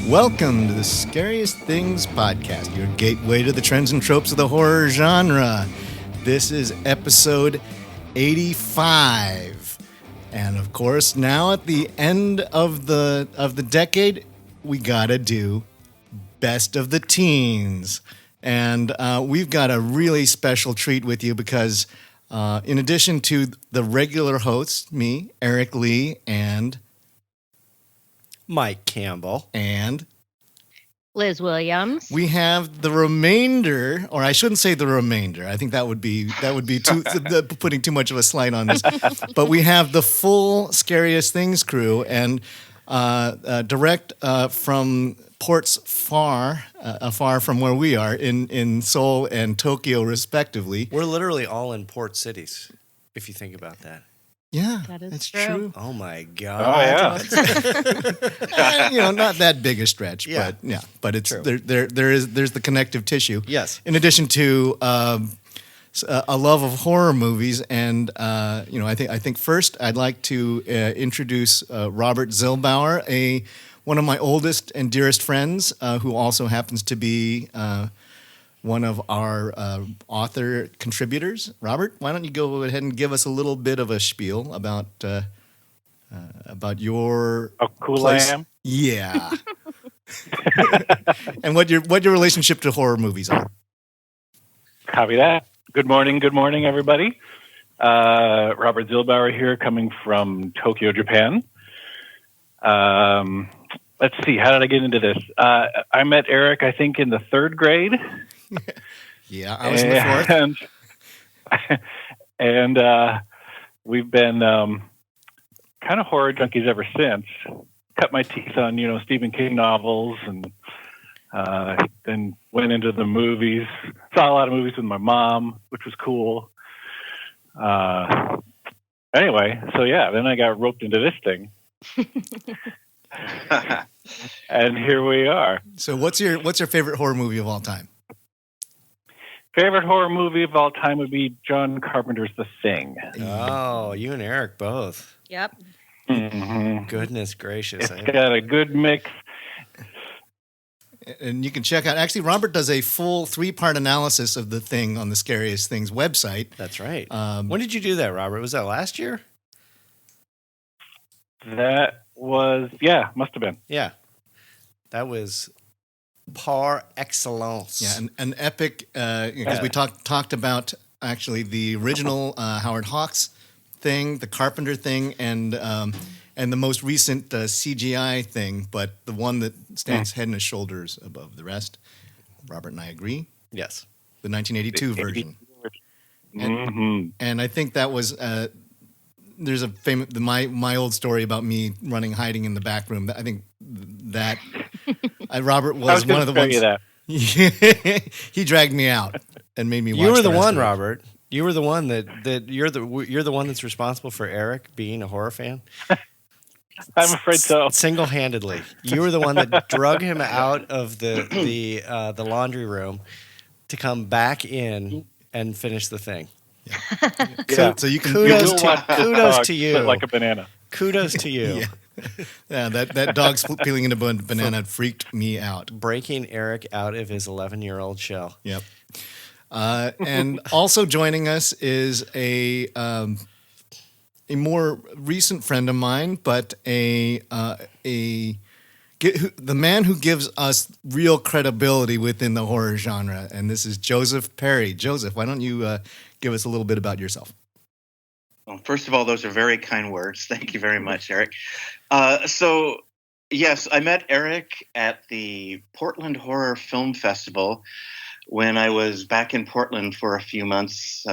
Welcome to the Scariest Things podcast, your gateway to the trends and tropes of the horror genre. This is episode 85. And of course, now at the end of the decade, we gotta do Best of the Teens. And we've got a really special treat with you because in addition to the regular hosts, me, Eric Lee, and Mike Campbell. And Liz Williams. We have the remainder, or I shouldn't say the remainder. I think that would be putting too much of a slight on this. But we have the full Scariest Things crew, and direct from ports far from where we are in Seoul and Tokyo, respectively. We're literally all in port cities, if you think about that. Yeah, that is that's true. Oh my God! Oh yeah, not that big a stretch, Yeah. but it's True. there's the connective tissue. Yes. In addition to a love of horror movies, and I think first I'd like to introduce Robert Zillbauer, one of my oldest and dearest friends, who also happens to be one of our author contributors. Robert, why don't you go ahead and give us a little bit of a spiel about your How cool place. I am? Yeah. And what your relationship to horror movies are. Copy that. Good morning, everybody. Robert Zillbauer here, coming from Tokyo, Japan. Let's see, how did I get into this? I met Eric, I think, in the third grade. Yeah, I was in the fourth. And we've been kind of horror junkies ever since. Cut my teeth on, Stephen King novels, and then went into the movies. Saw a lot of movies with my mom, which was cool. Anyway, so yeah, then I got roped into this thing. And here we are. So what's your favorite horror movie of all time? Favorite horror movie of all time would be John Carpenter's The Thing. Oh, you and Eric both. Yep. Mm-hmm. Goodness gracious! It's got a good mix. And you can check out, actually, Robert does a full 3-part analysis of The Thing on the Scariest Things website. That's right. When did you do that, Robert? Was that last year? That was, must have been. Yeah, that was par excellence. Yeah, an epic, because we talked about actually the original Howard Hawks thing, the Carpenter thing, and the most recent CGI thing, but the one that stands head and shoulders above the rest. Robert and I agree. Yes. The 1982 version. Mm-hmm. And I think that was there's a famous my old story about me hiding in the back room. I think that Robert was one of the ones. He dragged me out and made me watch. You were the rest one, of it. Robert. You were the one that you're the one that's responsible for Eric being a horror fan. I'm afraid so. Single-handedly, you were the one that drug him out of the laundry room to come back in and finish the thing. Yeah. So you can Kudos will watch this kudos dog to you. split like a banana. Kudos to you. Yeah, that dog peeling into a banana freaked me out. Breaking Eric out of his 11-year-old shell. Yep. And also joining us is a more recent friend of mine, but the man who gives us real credibility within the horror genre, and this is Joseph Perry. Joseph, why don't you give us a little bit about yourself? Well, first of all, those are very kind words. Thank you very much, Eric. So, yes, I met Eric at the Portland Horror Film Festival when I was back in Portland for a few months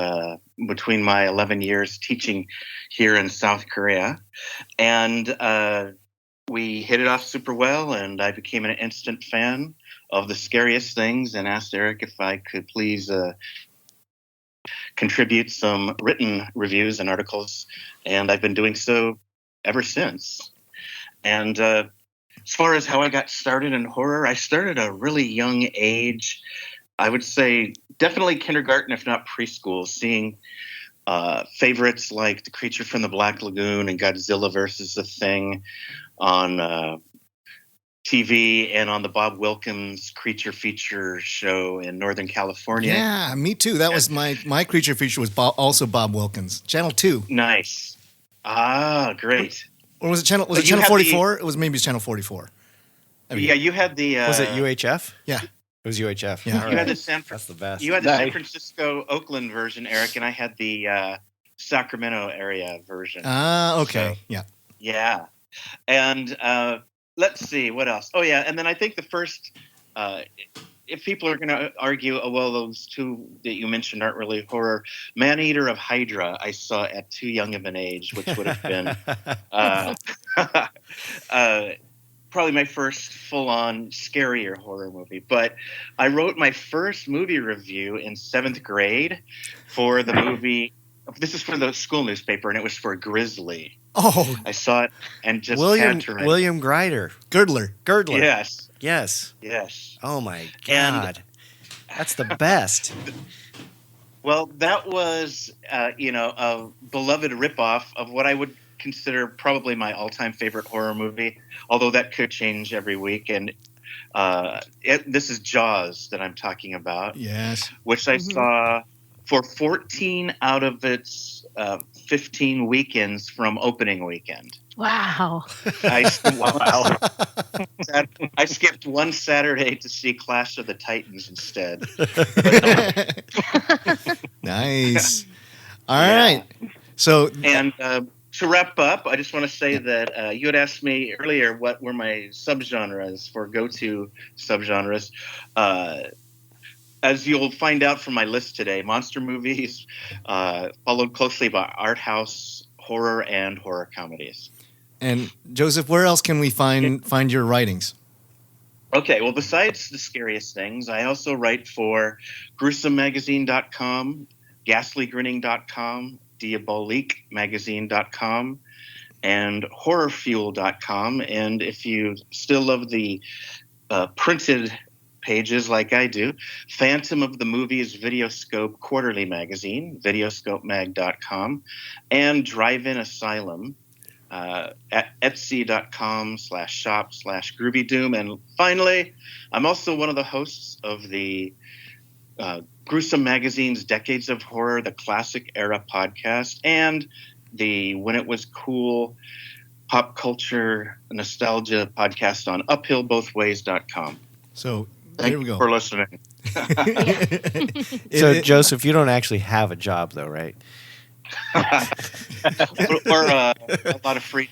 between my 11 years teaching here in South Korea. And we hit it off super well, and I became an instant fan of the Scariest Things and asked Eric if I could please contribute some written reviews and articles, and I've been doing so ever since. And as far as how I got started in horror, I started at a really young age. I would say definitely kindergarten, if not preschool, seeing favorites like The Creature from the Black Lagoon and Godzilla versus the Thing on TV and on the Bob Wilkins Creature Feature show in Northern California. Yeah, me too. That was my creature feature was also Bob Wilkins, Channel 2. Nice. Ah, great. Or was it Channel? Was But it you Channel had 44? It was maybe Channel 44. I mean, Yeah, you had the. Was it UHF? Yeah. It was UHF. Yeah. All You had right. the That's the best. You had the Nice. San Francisco, Oakland version, Eric, and I had the Sacramento area version. Ah, okay. So- Yeah. Yeah. And let's see, what else? Oh, yeah. And then I think the first, if people are going to argue, oh, well, those two that you mentioned aren't really horror, Man-Eater of Hydra, I saw at too young of an age, which would have been probably my first full-on scarier horror movie. But I wrote my first movie review in 7th grade for the movie. This is for the school newspaper, and it was for Grizzly. Oh, I saw it and just William had to write. William Grider. Girdler. Girdler. Yes, Yes. yes. Oh my And- God. That's the best. Well, that was, a beloved ripoff of what I would consider probably my all-time favorite horror movie, although that could change every week. And this is Jaws that I'm talking about, Yes. which I saw for 14 out of its 15 weekends from opening weekend. Wow. I skipped one Saturday to see Clash of the Titans instead. Nice. All Yeah. right. So, And to wrap up, I just want to say that you had asked me earlier what were my subgenres for go-to subgenres. As you'll find out from my list today, monster movies, followed closely by art house, horror, and horror comedies. and Joseph, where else can we find your writings? Okay, well, besides the Scariest Things, I also write for gruesomemagazine.com, ghastlygrinning.com, diaboliquemagazine.com, and horrorfuel.com. And if you still love the printed pages like I do, Phantom of the Movies Videoscope Quarterly Magazine, videoscopemag.com, and Drive-In Asylum at etsy.com/shop/groovydoom. And finally, I'm also one of the hosts of the Gruesome Magazine's Decades of Horror, the Classic Era podcast, and the When It Was Cool pop culture nostalgia podcast on uphillbothways.com. So Thank there we you go. for listening. So, Joseph, you don't actually have a job, though, right? or a lot of free.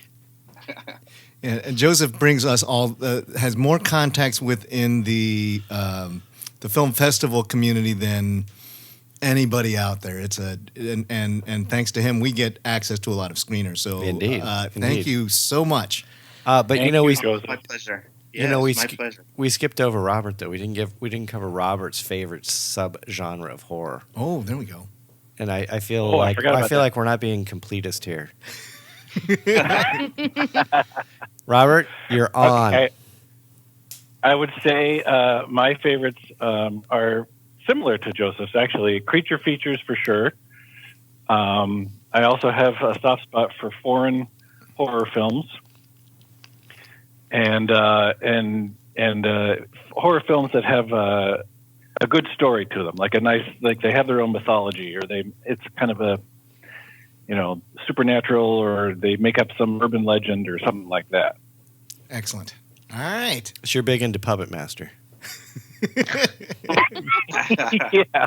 Yeah, and Joseph brings us all has more contacts within the film festival community than anybody out there. It's and thanks to him, we get access to a lot of screeners. So Indeed. thank Indeed. you so much. But Thank we you, Joseph. My pleasure. You know, Yes, my pleasure. we skipped over Robert though. We didn't cover Robert's favorite subgenre of horror, Oh, there we go. and I feel Oh, I like forgot about that. like we're not being completist here. Robert, you're on. Okay. I would say my favorites are similar to Joseph's, actually. Creature features for sure. I also have a soft spot for foreign horror films and horror films that have a good story to them, like they have their own mythology, or it's kind of a supernatural, or they make up some urban legend or something like that. Excellent. All right. So you're big into Puppet Master. Yeah.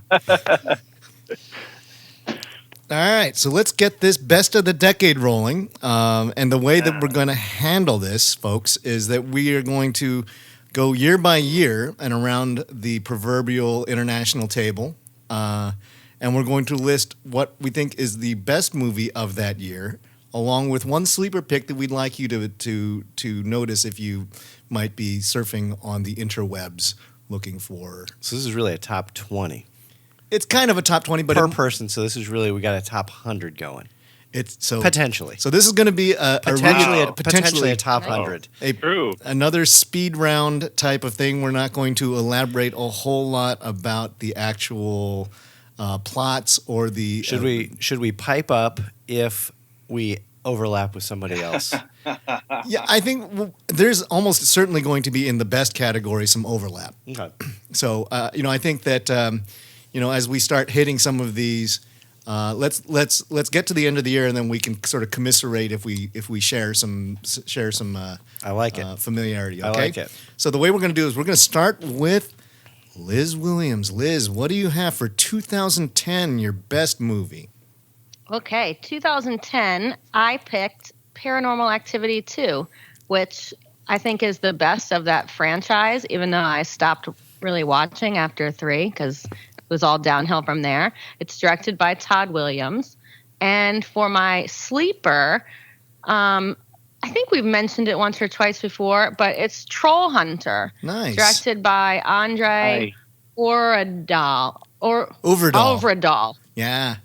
All right, so let's get this best of the decade rolling. And the way that we're going to handle this, folks, is that we are going to go year by year and around the proverbial international table. And we're going to list what we think is the best movie of that year, along with one sleeper pick that we'd like you to notice if you might be surfing on the interwebs looking for. So this is really a top 20 It's kind of a top 20, but per person. So this is really we got a top 100 going it's so potentially. So this is going to be Potentially a top 100. True. another speed round type of thing. We're not going to elaborate a whole lot about the actual plots or the. Should we pipe up if we overlap with somebody else. Yeah, I think there's almost certainly going to be in the best category some overlap. Okay. So I think that as we start hitting some of these, let's get to the end of the year, and then we can sort of commiserate if we share some I like it. familiarity. Okay? I like it. So the way we're going to do is we're going to start with Liz Williams. Liz, what do you have for 2010? Your best movie? Okay, 2010, I picked Paranormal Activity 2, which I think is the best of that franchise, even though I stopped really watching after 3 because it was all downhill from there. It's directed by Todd Williams. And for my sleeper, I think we've mentioned it once or twice before, but it's Troll Hunter. Nice. Directed by Andre Overdahl. Yeah.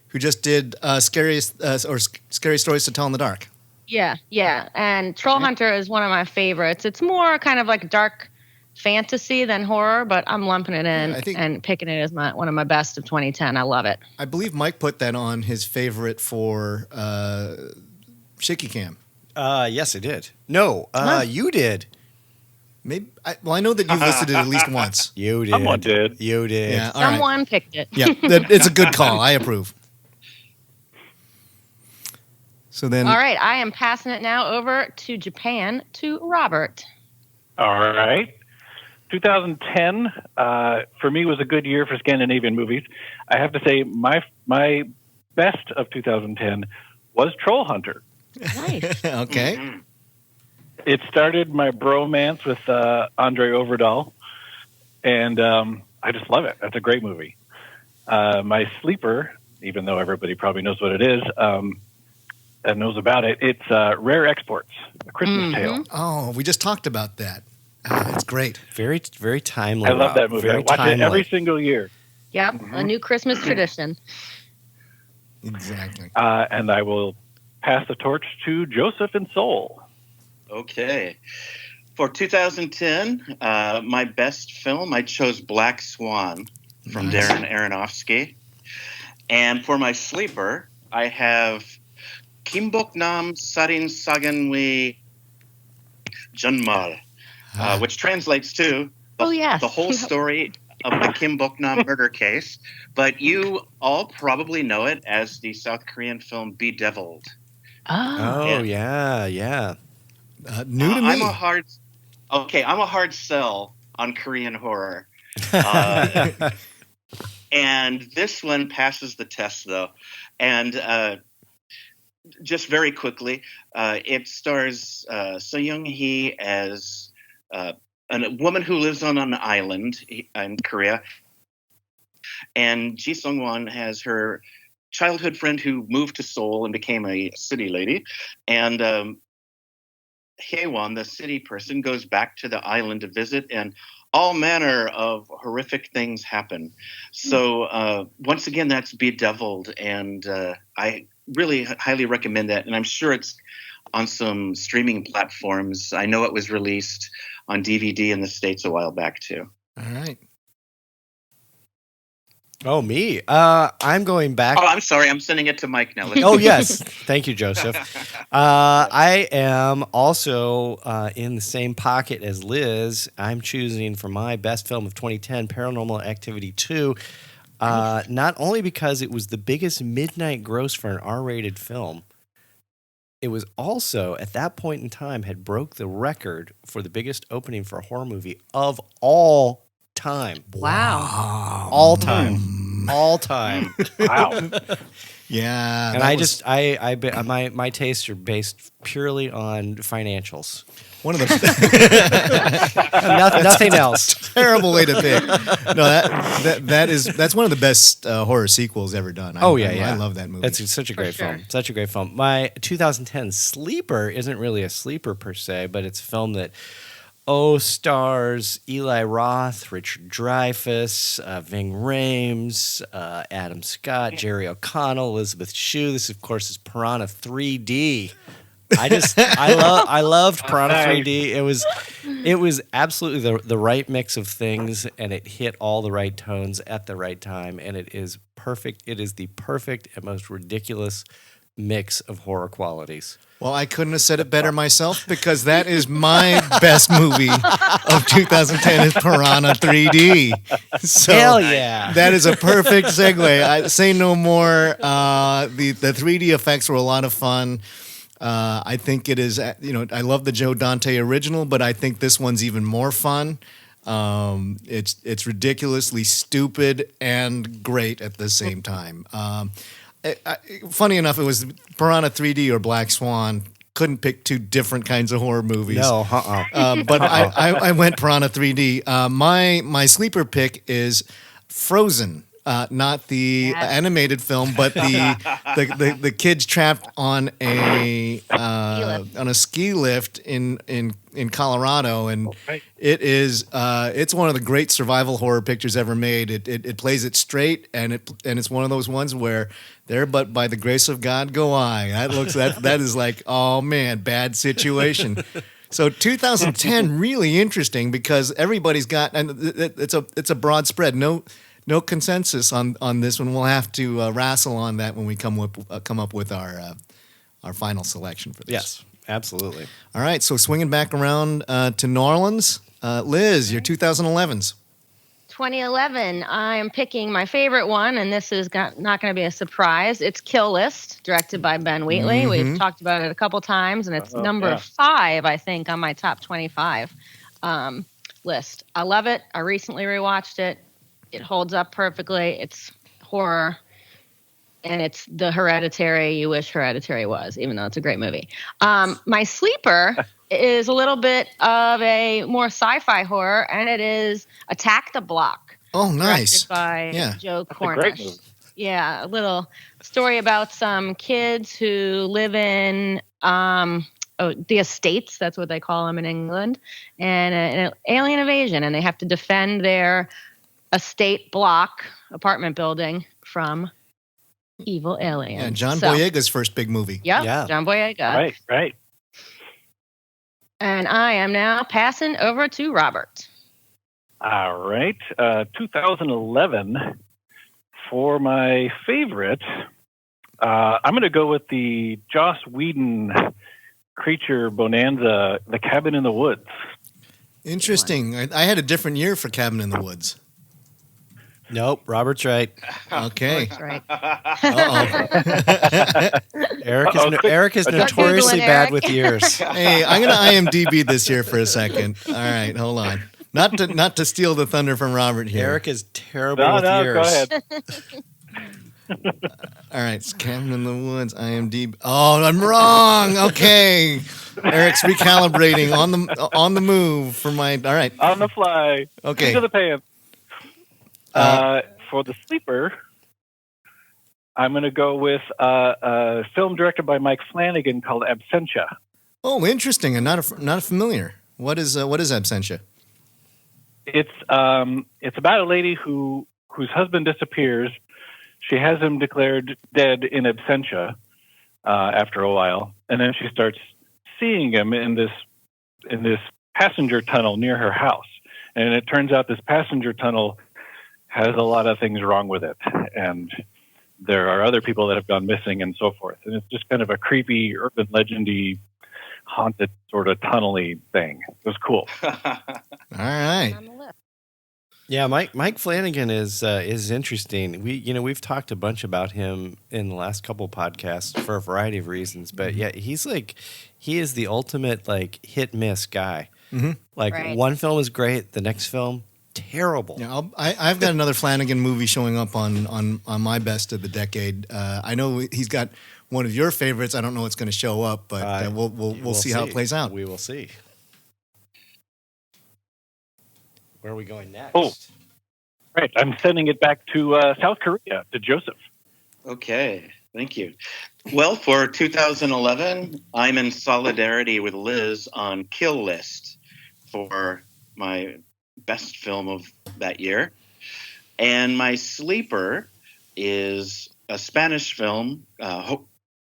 Who just did Scariest Stories to Tell in the Dark. Yeah. And Troll Hunter is one of my favorites. It's more kind of like dark fantasy than horror, but I'm lumping it in and picking it as one of my best of 2010. I love it. I believe Mike put that on his favorite for Shaky Cam. Yes, I did. No, you did. Maybe. I know that you've listed it at least once. You did. Someone did. You did. Yeah, all right. Someone picked it. Yeah, it's a good call. I approve. So then, All right, I am passing it now over to Japan to Robert. All right. 2010 for me was a good year for Scandinavian movies. I have to say my best of 2010 was Troll Hunter. Nice. okay. Mm-hmm. It started my bromance with Andre Overdahl, and I just love it. That's a great movie. My sleeper, even though everybody probably knows what it is and knows about it, it's Rare Exports, A Christmas Tale. Oh, we just talked about that. It's great. Very, very timely. I love that movie. Very I watch timely. it every single year. Yep, a new Christmas tradition. Exactly. And I will pass the torch to Joseph in Seoul. Okay. For 2010, my best film, I chose Black Swan from Darren Aronofsky. And for my sleeper, I have Kimbok Nam Sarin Saganwi Junmal, which translates to the whole story of the Kimbok Nam murder case. But you all probably know it as the South Korean film Bedeviled. Oh, yeah. New to me. I'm a hard sell on Korean horror. And this one passes the test, though. And just very quickly, it stars So Young-hee as a woman who lives on an island in Korea. And Ji Sung-won has her childhood friend who moved to Seoul and became a city lady. And Haewon, the city person, goes back to the island to visit, and all manner of horrific things happen. So once again, that's Bedeviled, and I really highly recommend that. And I'm sure it's on some streaming platforms. I know it was released on DVD in the States a while back, too. All right. Oh, me. I'm going back. Oh, I'm sorry. I'm sending it to Mike now. Oh, yes. Thank you, Joseph. I am also in the same pocket as Liz. I'm choosing for my best film of 2010, Paranormal Activity 2, not only because it was the biggest midnight gross for an R-rated film, it was also, at that point in time, had broke the record for the biggest opening for a horror movie of all time. Wow. All time. All time. Wow. Yeah. And my tastes are based purely on financials. One of the Nothing else. terrible way to pick. No, that's one of the best horror sequels ever done. I love that movie. It's such a great sure. film. Such a great film. My 2010 sleeper isn't really a sleeper per se, but it's a film that stars Eli Roth, Richard Dreyfuss, Ving Rhames, Adam Scott, Jerry O'Connell, Elizabeth Shue. This, of course, is Piranha 3D. I loved Piranha 3D. It was absolutely the right mix of things, and it hit all the right tones at the right time, and it is perfect. It is the perfect and most ridiculous mix of horror qualities. Well, I couldn't have said it better myself because that is my best movie of 2010 is Piranha 3D. So Hell yeah. that is a perfect segue. I say no more. The 3D effects were a lot of fun. I think it is, I love the Joe Dante original, but I think this one's even more fun. It's ridiculously stupid and great at the same time. Funny enough, it was Piranha 3D or Black Swan. Couldn't pick two different kinds of horror movies. No, but I went Piranha 3D. My sleeper pick is Frozen. Not the animated film, but the kids trapped on a ski lift in Colorado, and it's one of the great survival horror pictures ever made. It plays it straight, and it's one of those ones where there, but by the grace of God go I. That is like, oh man, bad situation. So 2010 really interesting because everybody's got, and it's a broad spread. No consensus on this one. We'll have to wrestle on that when we come up with our final selection for this. Yes, absolutely. All right, so swinging back around to New Orleans, Liz, your 2011s. 2011, I am picking my favorite one, and this is not going to be a surprise. It's Kill List, directed by Ben Wheatley. Mm-hmm. We've talked about it a couple times, and it's number 5, I think, on my top 25 list. I love it. I recently rewatched it. It holds up perfectly. It's horror, and it's the Hereditary you wish Hereditary was, even though it's a great movie. My sleeper is a little bit of a more sci-fi horror, and it is Attack the Block. Oh, nice. Directed by Joe Cornish. A great movie. Yeah, a little story about some kids who live in the estates, that's what they call them in England, and an alien invasion, and they have to defend their estate block apartment building from evil aliens. Yeah, John Boyega's first big movie. Yep, Yeah. John Boyega. Right. And I am now passing over to Robert. All right. 2011 for my favorite. I'm going to go with the Joss Whedon creature bonanza, The Cabin in the Woods. Interesting. I had a different year for Cabin in the Woods. Nope, Robert's right. Okay. That's right. Eric is notoriously Googling, bad Eric. with years. Hey, I'm gonna IMDb this here for a second. All right, hold on. Not to steal the thunder from Robert here. Eric is terrible with No, years. go ahead. All right, it's Cabin in the Woods, IMDb. Oh, I'm wrong. Okay, Eric's recalibrating on the move for my. All right, On the fly. Okay. Into the pants. For the sleeper, I'm going to go with a film directed by Mike Flanagan called Absentia. Oh, interesting, and not familiar. What is Absentia? It's about a lady whose husband disappears. She has him declared dead in absentia after a while, and then she starts seeing him in this passenger tunnel near her house. And it turns out this passenger tunnel has a lot of things wrong with it, and there are other people that have gone missing and so forth. And it's just kind of a creepy, urban legendy, haunted sort of tunnely thing. It was cool. All right. On the list. Yeah, Mike Flanagan is interesting. We've talked a bunch about him in the last couple podcasts for a variety of reasons, but yeah, he is the ultimate like hit miss guy. Mm-hmm. Like Right. one film is great, the next film terrible. Yeah, I've got another Flanagan movie showing up on my best of the decade. I know he's got one of your favorites. I don't know what's going to show up, but we'll see how it plays out. We will see. Where are we going next? Oh. Right. I'm sending it back to South Korea, to Joseph. Okay, thank you. Well, for 2011, I'm in solidarity with Liz on Kill List for my best film of that year. And my sleeper is a Spanish film,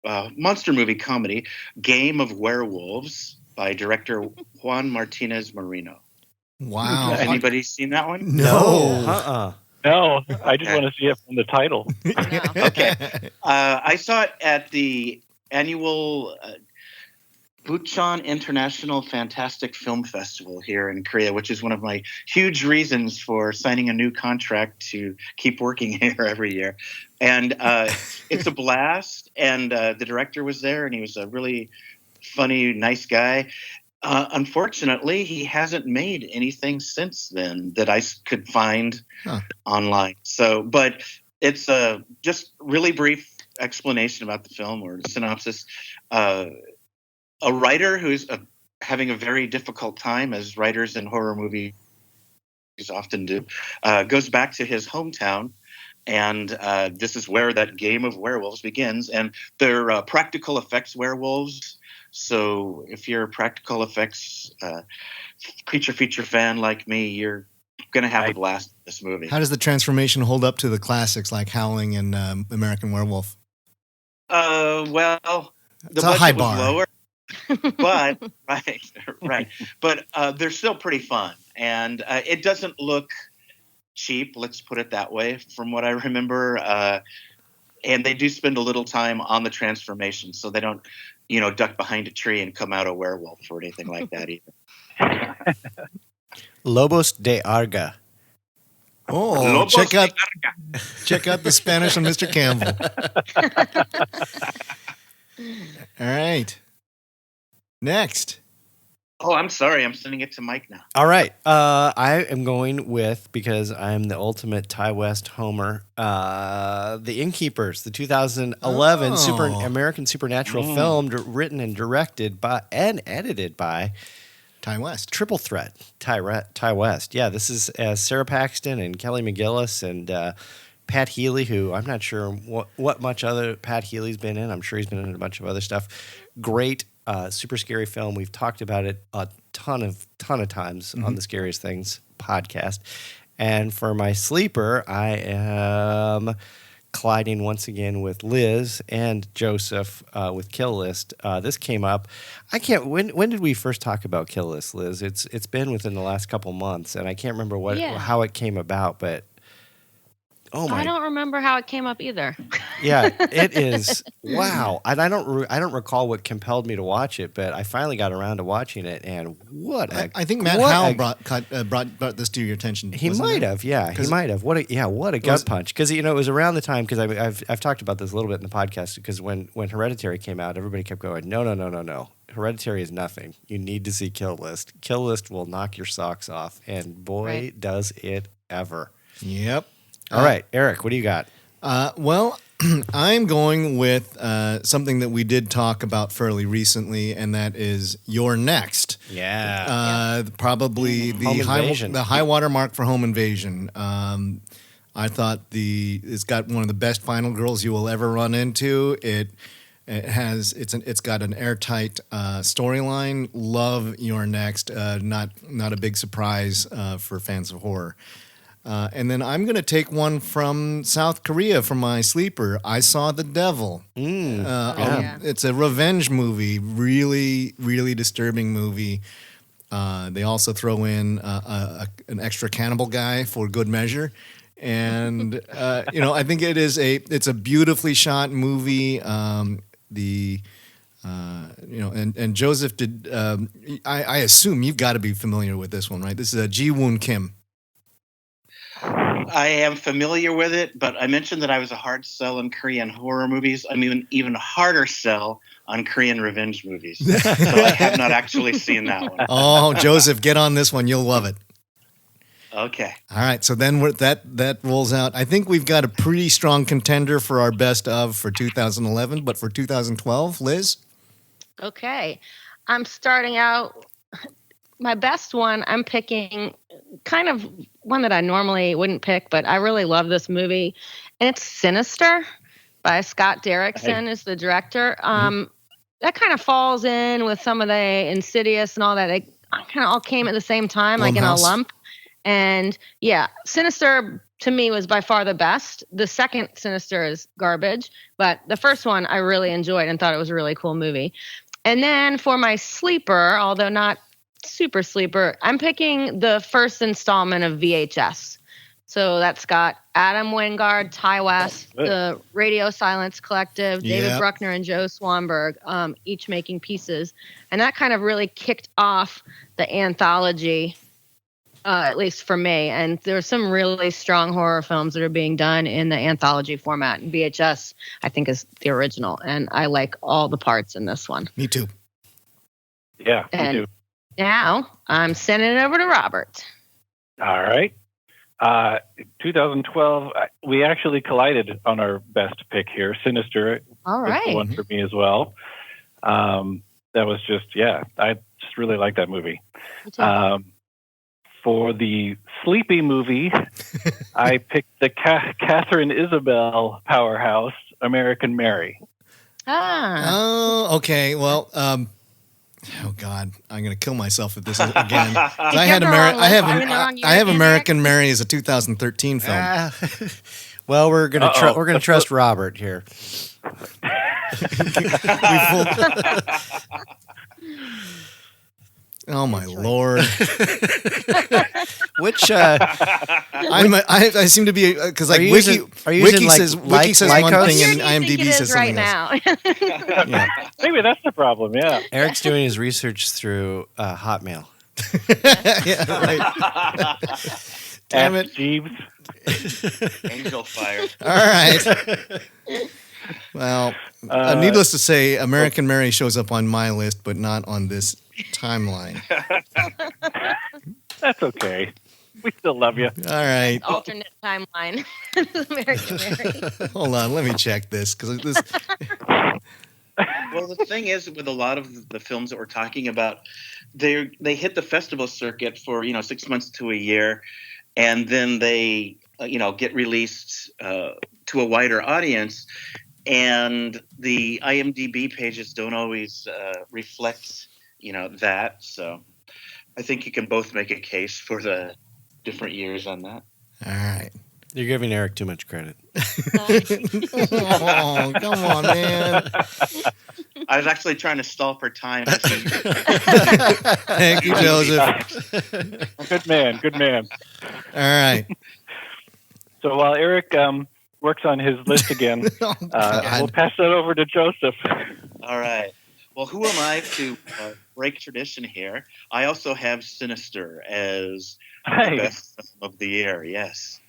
monster movie comedy, Game of Werewolves by director Juan Martinez Marino. Wow. Anybody seen that one? No. No, I just want to see it from the title. No. Okay. I saw it at the annual Bucheon International Fantastic Film Festival here in Korea, which is one of my huge reasons for signing a new contract to keep working here every year. And it's a blast. And the director was there, and he was a really funny, nice guy. Unfortunately, he hasn't made anything since then that I could find online. So, but it's just really brief explanation about the film or the synopsis. A writer who's having a very difficult time, as writers in horror movies often do, goes back to his hometown. And this is where that game of werewolves begins. And they're practical effects werewolves. So if you're a practical effects creature feature fan like me, you're going to have a blast with this movie. How does the transformation hold up to the classics like Howling and American Werewolf? Well, the It's a high budget bar. was lower. But right. But they're still pretty fun, and it doesn't look cheap. Let's put it that way. From what I remember, and they do spend a little time on the transformation, so they don't, duck behind a tree and come out a werewolf or anything like that either. Lobos de Arga. Oh, Lobos check de out the Spanish on Mr. Campbell. All right. Next. Oh, I'm sorry. I'm sending it to Mike now. All right. I am going with, because I'm the ultimate Ty West homer, The Innkeepers, the 2011 American supernatural film written and directed by and edited by Ty West. Triple Threat, Ty West. Yeah, this is Sarah Paxton and Kelly McGillis and Pat Healy, who I'm not sure what much other Pat Healy's been in. I'm sure he's been in a bunch of other stuff. Great, super scary film. We've talked about it a ton of times on the Scariest Things podcast. And for my sleeper, I am colliding once again with Liz and Joseph with Kill List. This came up. I can't. When did we first talk about Kill List, Liz? It's been within the last couple months, and I can't remember how it came about, but. Oh my! I don't remember how it came up either. Yeah, it is. Wow, and I don't recall what compelled me to watch it, but I finally got around to watching it, and I think Matt Howell brought this to your attention. He might have, yeah, he might have. What a gut punch! Because it was around the time, because I've talked about this a little bit in the podcast, because when Hereditary came out, everybody kept going, no. Hereditary is nothing. You need to see Kill List. Kill List will knock your socks off, and boy, does it ever. Yep. All right, Eric, what do you got? Well, I'm going with something that we did talk about fairly recently, and that is You're Next. Yeah. Probably the high water mark for home invasion. I thought it's got one of the best final girls you will ever run into. It's got an airtight storyline. Love You're Next. Not a big surprise for fans of horror. And then I'm going to take one from South Korea for my sleeper. I Saw the Devil. It's a revenge movie, really, really disturbing movie. They also throw in an extra cannibal guy for good measure. And, I think it's a beautifully shot movie. And Joseph did, I assume you've got to be familiar with this one, right? This is Ji-woon Kim. I am familiar with it, but I mentioned that I was a hard sell on Korean horror movies. I'm even harder sell on Korean revenge movies. So I have not actually seen that one. Oh, Joseph, get on this one. You'll love it. Okay. All right. So then that rolls out. I think we've got a pretty strong contender for our best of for 2011, but for 2012, Liz? Okay. I'm starting out. My best one, I'm picking kind of one that I normally wouldn't pick, but I really love this movie. And it's Sinister by Scott Derrickson is the director. That kind of falls in with some of the Insidious and all that. They kind of all came at the same time, like in a lump. And yeah, Sinister to me was by far the best. The second Sinister is garbage, but the first one I really enjoyed and thought it was a really cool movie. And then for my sleeper, although not super sleeper, I'm picking the first installment of VHS. So that's got Adam Wingard, Ty West, the Radio Silence Collective, David Bruckner, and Joe Swanberg, each making pieces. And that kind of really kicked off the anthology, at least for me. And there's some really strong horror films that are being done in the anthology format. And VHS, I think, is the original. And I like all the parts in this one. Me too. Yeah, me too. Now I'm sending it over to Robert. All right. 2012, we actually collided on our best pick here. Sinister All right. was the one for me as well. That was just, I just really like that movie. For the Sleepy movie, I picked the Catherine Isabel powerhouse, American Mary. Oh, okay. Well, oh God, I'm going to kill myself with this again. I have American Mary as a 2013 film. Well, we're gonna trust Robert here. Oh my Lord! Which I seem to be because like Wiki says one thing and IMDb says something else. Now. Maybe that's the problem. Yeah, Eric's doing his research through Hotmail. Right. Damn it, Jeeves. Angel fire. All right. Well, needless to say, American Mary shows up on my list, but not on this timeline. That's okay. We still love you. All right. Alternate timeline. American Mary. Hold on, let me check this because this. Well, the thing is, with a lot of the films that we're talking about, they hit the festival circuit for 6 months to a year, and then they get released to a wider audience. And the IMDb pages don't always reflect, that. So I think you can both make a case for the different years on that. All right. You're giving Eric too much credit. Oh, come on, man. I was actually trying to stall for time. Thank you, Joseph. Good man. Good man. All right. So while Eric works on his list again, we'll pass that over to Joseph. All right. Well, who am I to break tradition here? I also have Sinister as the best film of the year, yes.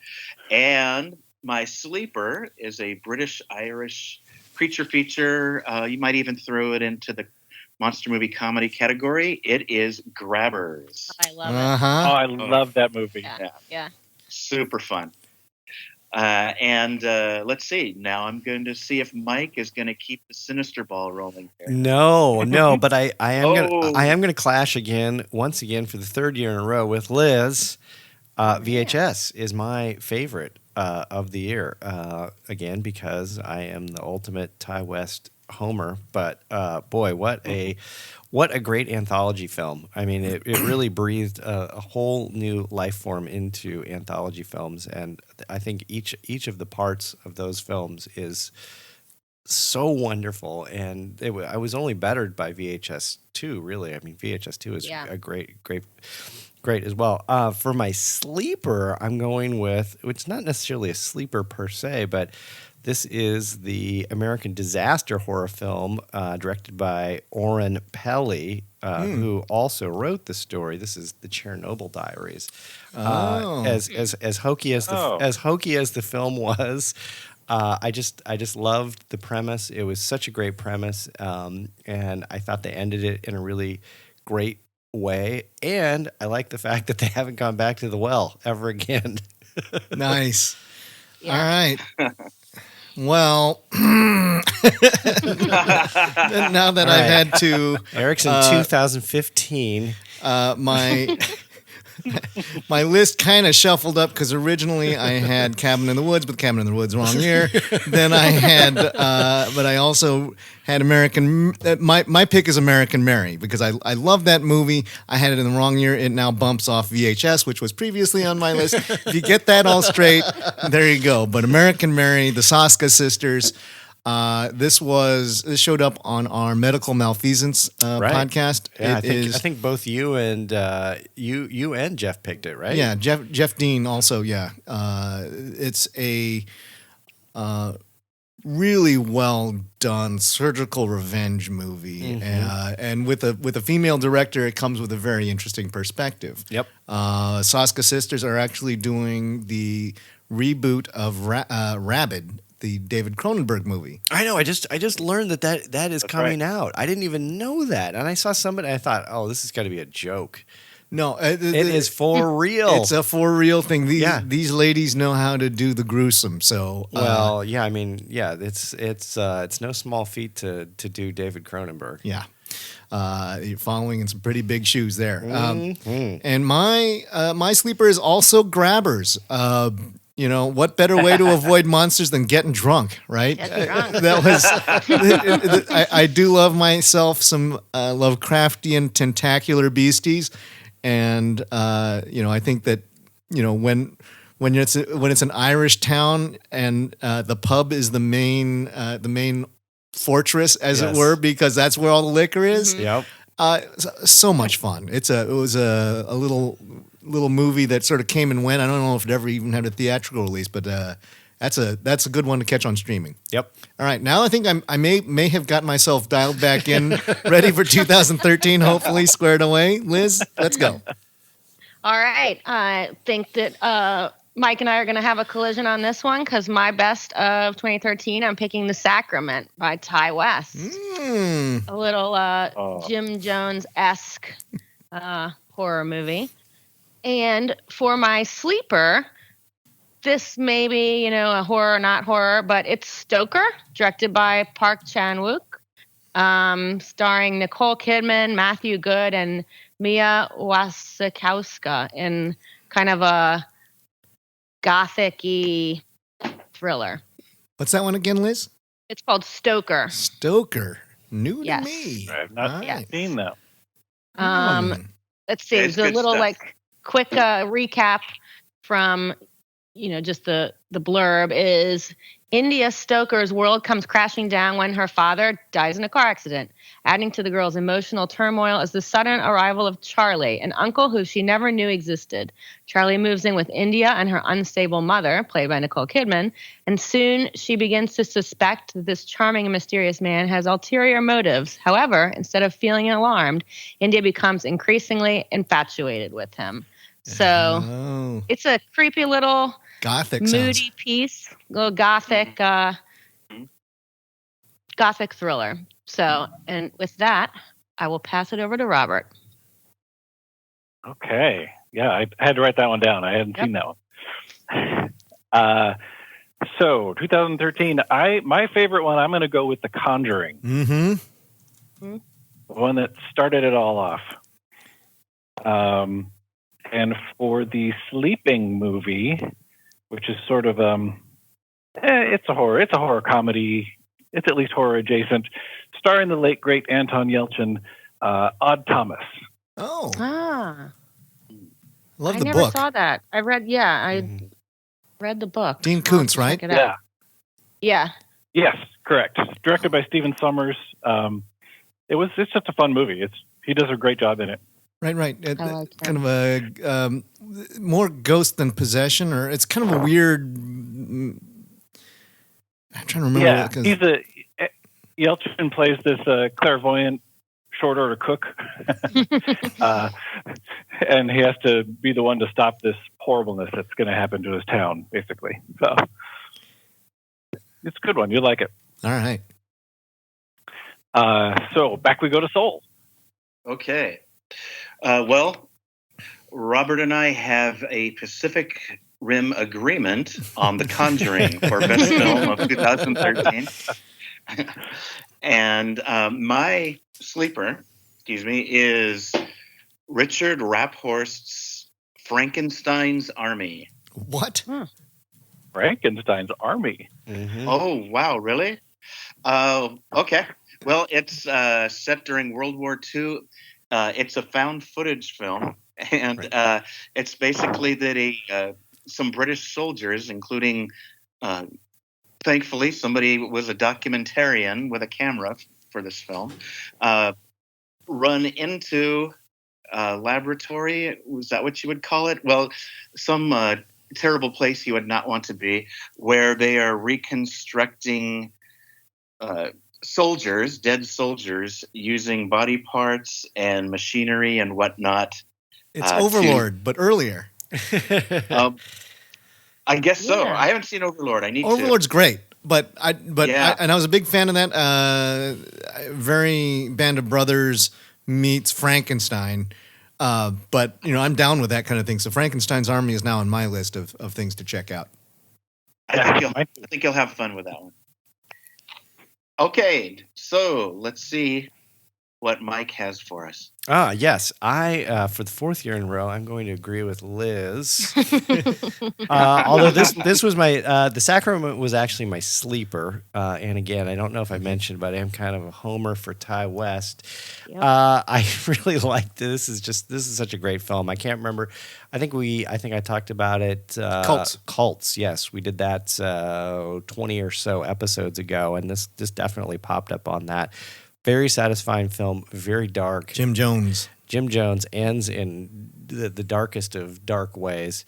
And my sleeper is a British-Irish creature feature. You might even throw it into the monster movie comedy category. It is Grabbers. I love it. Oh, I love that movie. Yeah. Super fun. And let's see. Now I'm going to see if Mike is going to keep the Sinister ball rolling here. No, but I am gonna clash once again for the third year in a row with Liz. VHS is my favorite of the year. Again, because I am the ultimate Ty West homer. But boy, what a great anthology film. I mean, it really breathed a whole new life form into anthology films, and I think each of the parts of those films is so wonderful. And I was only bettered by VHS 2, really. I mean, VHS 2 is a great as well. For my sleeper, I'm going with, it's not necessarily a sleeper per se, but this is the American disaster horror film directed by Oren Peli, who also wrote the story. This is the Chernobyl Diaries. As hokey as the film was, I just loved the premise. It was such a great premise, and I thought they ended it in a really great way. And I like the fact that they haven't gone back to the well ever again. Nice. Yeah. All right. Well, now that I've had to... Eric's in 2015. My list kind of shuffled up because originally I had Cabin in the Woods, but Cabin in the Woods wrong year. Then I had, but I also had American. My pick is American Mary because I love that movie. I had it in the wrong year. It now bumps off VHS, which was previously on my list. If you get that all straight, there you go. But American Mary, the Saska sisters. This showed up on our medical malfeasance podcast. Yeah, I think both you and Jeff picked it, right? Yeah, Jeff Dean also. Yeah, it's a really well done surgical revenge movie, and with a female director, it comes with a very interesting perspective. Yep. Saska Sisters are actually doing the reboot of Rabid, the David Cronenberg movie. I know. I just learned that is coming out. I didn't even know that, and I saw somebody. I thought, oh, this has got to be a joke. No, it is for real. It's a for real thing. These ladies know how to do the gruesome. So I mean, it's no small feat to do David Cronenberg. Yeah, you're following in some pretty big shoes there. And my sleeper is also Grabbers. What better way to avoid monsters than getting drunk, right? Get drunk. That was. I do love myself some Lovecraftian tentacular beasties. And I think that when it's an Irish town and the pub is the main fortress, as it were, because that's where all the liquor is. Yep. So much fun. It was a little movie that sort of came and went. I don't know if it ever even had a theatrical release, but that's a good one to catch on streaming. Yep. All right, now I think I may have got myself dialed back in, ready for 2013, hopefully squared away. Liz, let's go. All right. I think that Mike and I are going to have a collision on this one because my best of 2013, I'm picking The Sacrament by Ty West. A little Jim Jones-esque horror movie. And for my sleeper, this may be, a horror, not horror, but it's Stoker, directed by Park Chan-wook, starring Nicole Kidman, Matthew Good, and Mia Wasikowska in kind of a gothic-y thriller. What's that one again, Liz? It's called Stoker. Stoker. New to me. I've not seen that. Let's see. There's a little quick recap from just the blurb is India Stoker's world comes crashing down when her father dies in a car accident. Adding to the girl's emotional turmoil is the sudden arrival of Charlie, an uncle who she never knew existed. Charlie moves in with India and her unstable mother, played by Nicole Kidman, and soon she begins to suspect that this charming and mysterious man has ulterior motives. However, instead of feeling alarmed, India becomes increasingly infatuated with him. So it's a creepy little gothic moody piece, little gothic thriller. So, and with that, I will pass it over to Robert. Okay. Yeah, I had to write that one down. I hadn't seen that one. So 2013, my favorite one, I'm going to go with The Conjuring. The one that started it all off. And for the sleeping movie, which is sort of it's a horror comedy. It's at least horror adjacent, starring the late great Anton Yelchin, Odd Thomas. Oh, love the book. I never saw that. I read the book. Dean Koontz, right? Yeah. Yes, correct. Directed by Stephen Sommers. It's just a fun movie. He does a great job in it. Right. Kind of a more ghost than possession, or it's kind of a weird. I'm trying to remember. Yeah, Yelchin plays this clairvoyant short order cook, and he has to be the one to stop this horribleness that's going to happen to his town, basically. So it's a good one. You'll like it. All right. So back we go to Soul. Okay. Well, Robert and I have a Pacific Rim agreement on The Conjuring for Best Film of 2013. And my sleeper, is Richard Rapphorst's Frankenstein's Army. What? Frankenstein's Army? Mm-hmm. Oh, wow, really? Okay. Well, it's set during World War II. It's a found footage film, and it's basically that some British soldiers, including thankfully, somebody was a documentarian with a camera for this film. Run into a laboratory. Was that what you would call it? Well, some terrible place you would not want to be, where they are reconstructing soldiers, dead soldiers, using body parts and machinery and whatnot. It's Overlord, but earlier. I guess so. Yeah. I haven't seen Overlord. I need Overlord's to. great, but I Yeah. was a big fan of that. Very Band of Brothers meets Frankenstein. But I'm down with that kind of thing. So Frankenstein's Army is now on my list of things to check out. I think you'll have fun with that one. Okay, so let's see what Mike has for us. Yes. I for the fourth year in a row, I'm going to agree with Liz. Although this was my The Sacrament was actually my sleeper. And again, I don't know if I mentioned, but I am kind of a homer for Ty West. Yep. I really liked this. This is such a great film. I can't remember. I think I talked about it. Cults. Yes, we did that 20 or so episodes ago, and this definitely popped up on that. Very satisfying film, very dark. Jim Jones ends in the darkest of dark ways.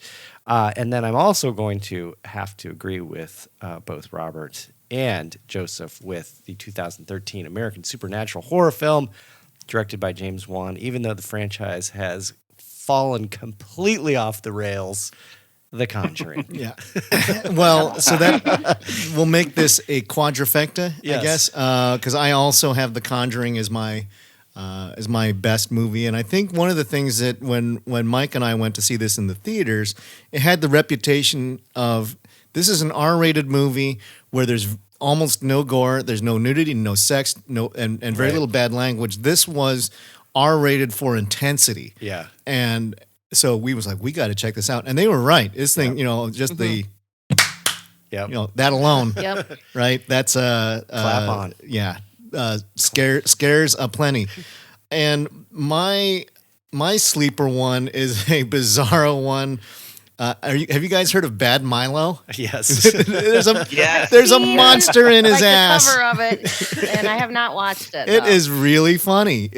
And then I'm also going to have to agree with both Robert and Joseph with the 2013 American supernatural horror film directed by James Wan. Even though the franchise has fallen completely off the rails, The Conjuring. Yeah. Well, so that will make this a quadrifecta, Yes. I guess, because I also have The Conjuring as my best movie, and I think one of the things that when Mike and I went to see this in the theaters, it had the reputation of this is an R-rated movie where there's almost no gore, there's no nudity, no sex, and very little bad language. This was R-rated for intensity. Yeah. And so we was like, we got to check this out. And they were right. This thing, just the, that alone, Yep. right? That's Clap on. Yeah. Scares aplenty. And my sleeper one is a bizarro one. Have you guys heard of Bad Milo? Yes. There's a Yes. there's a monster in his like ass. the cover of it, and I have not watched it. It though. is really funny.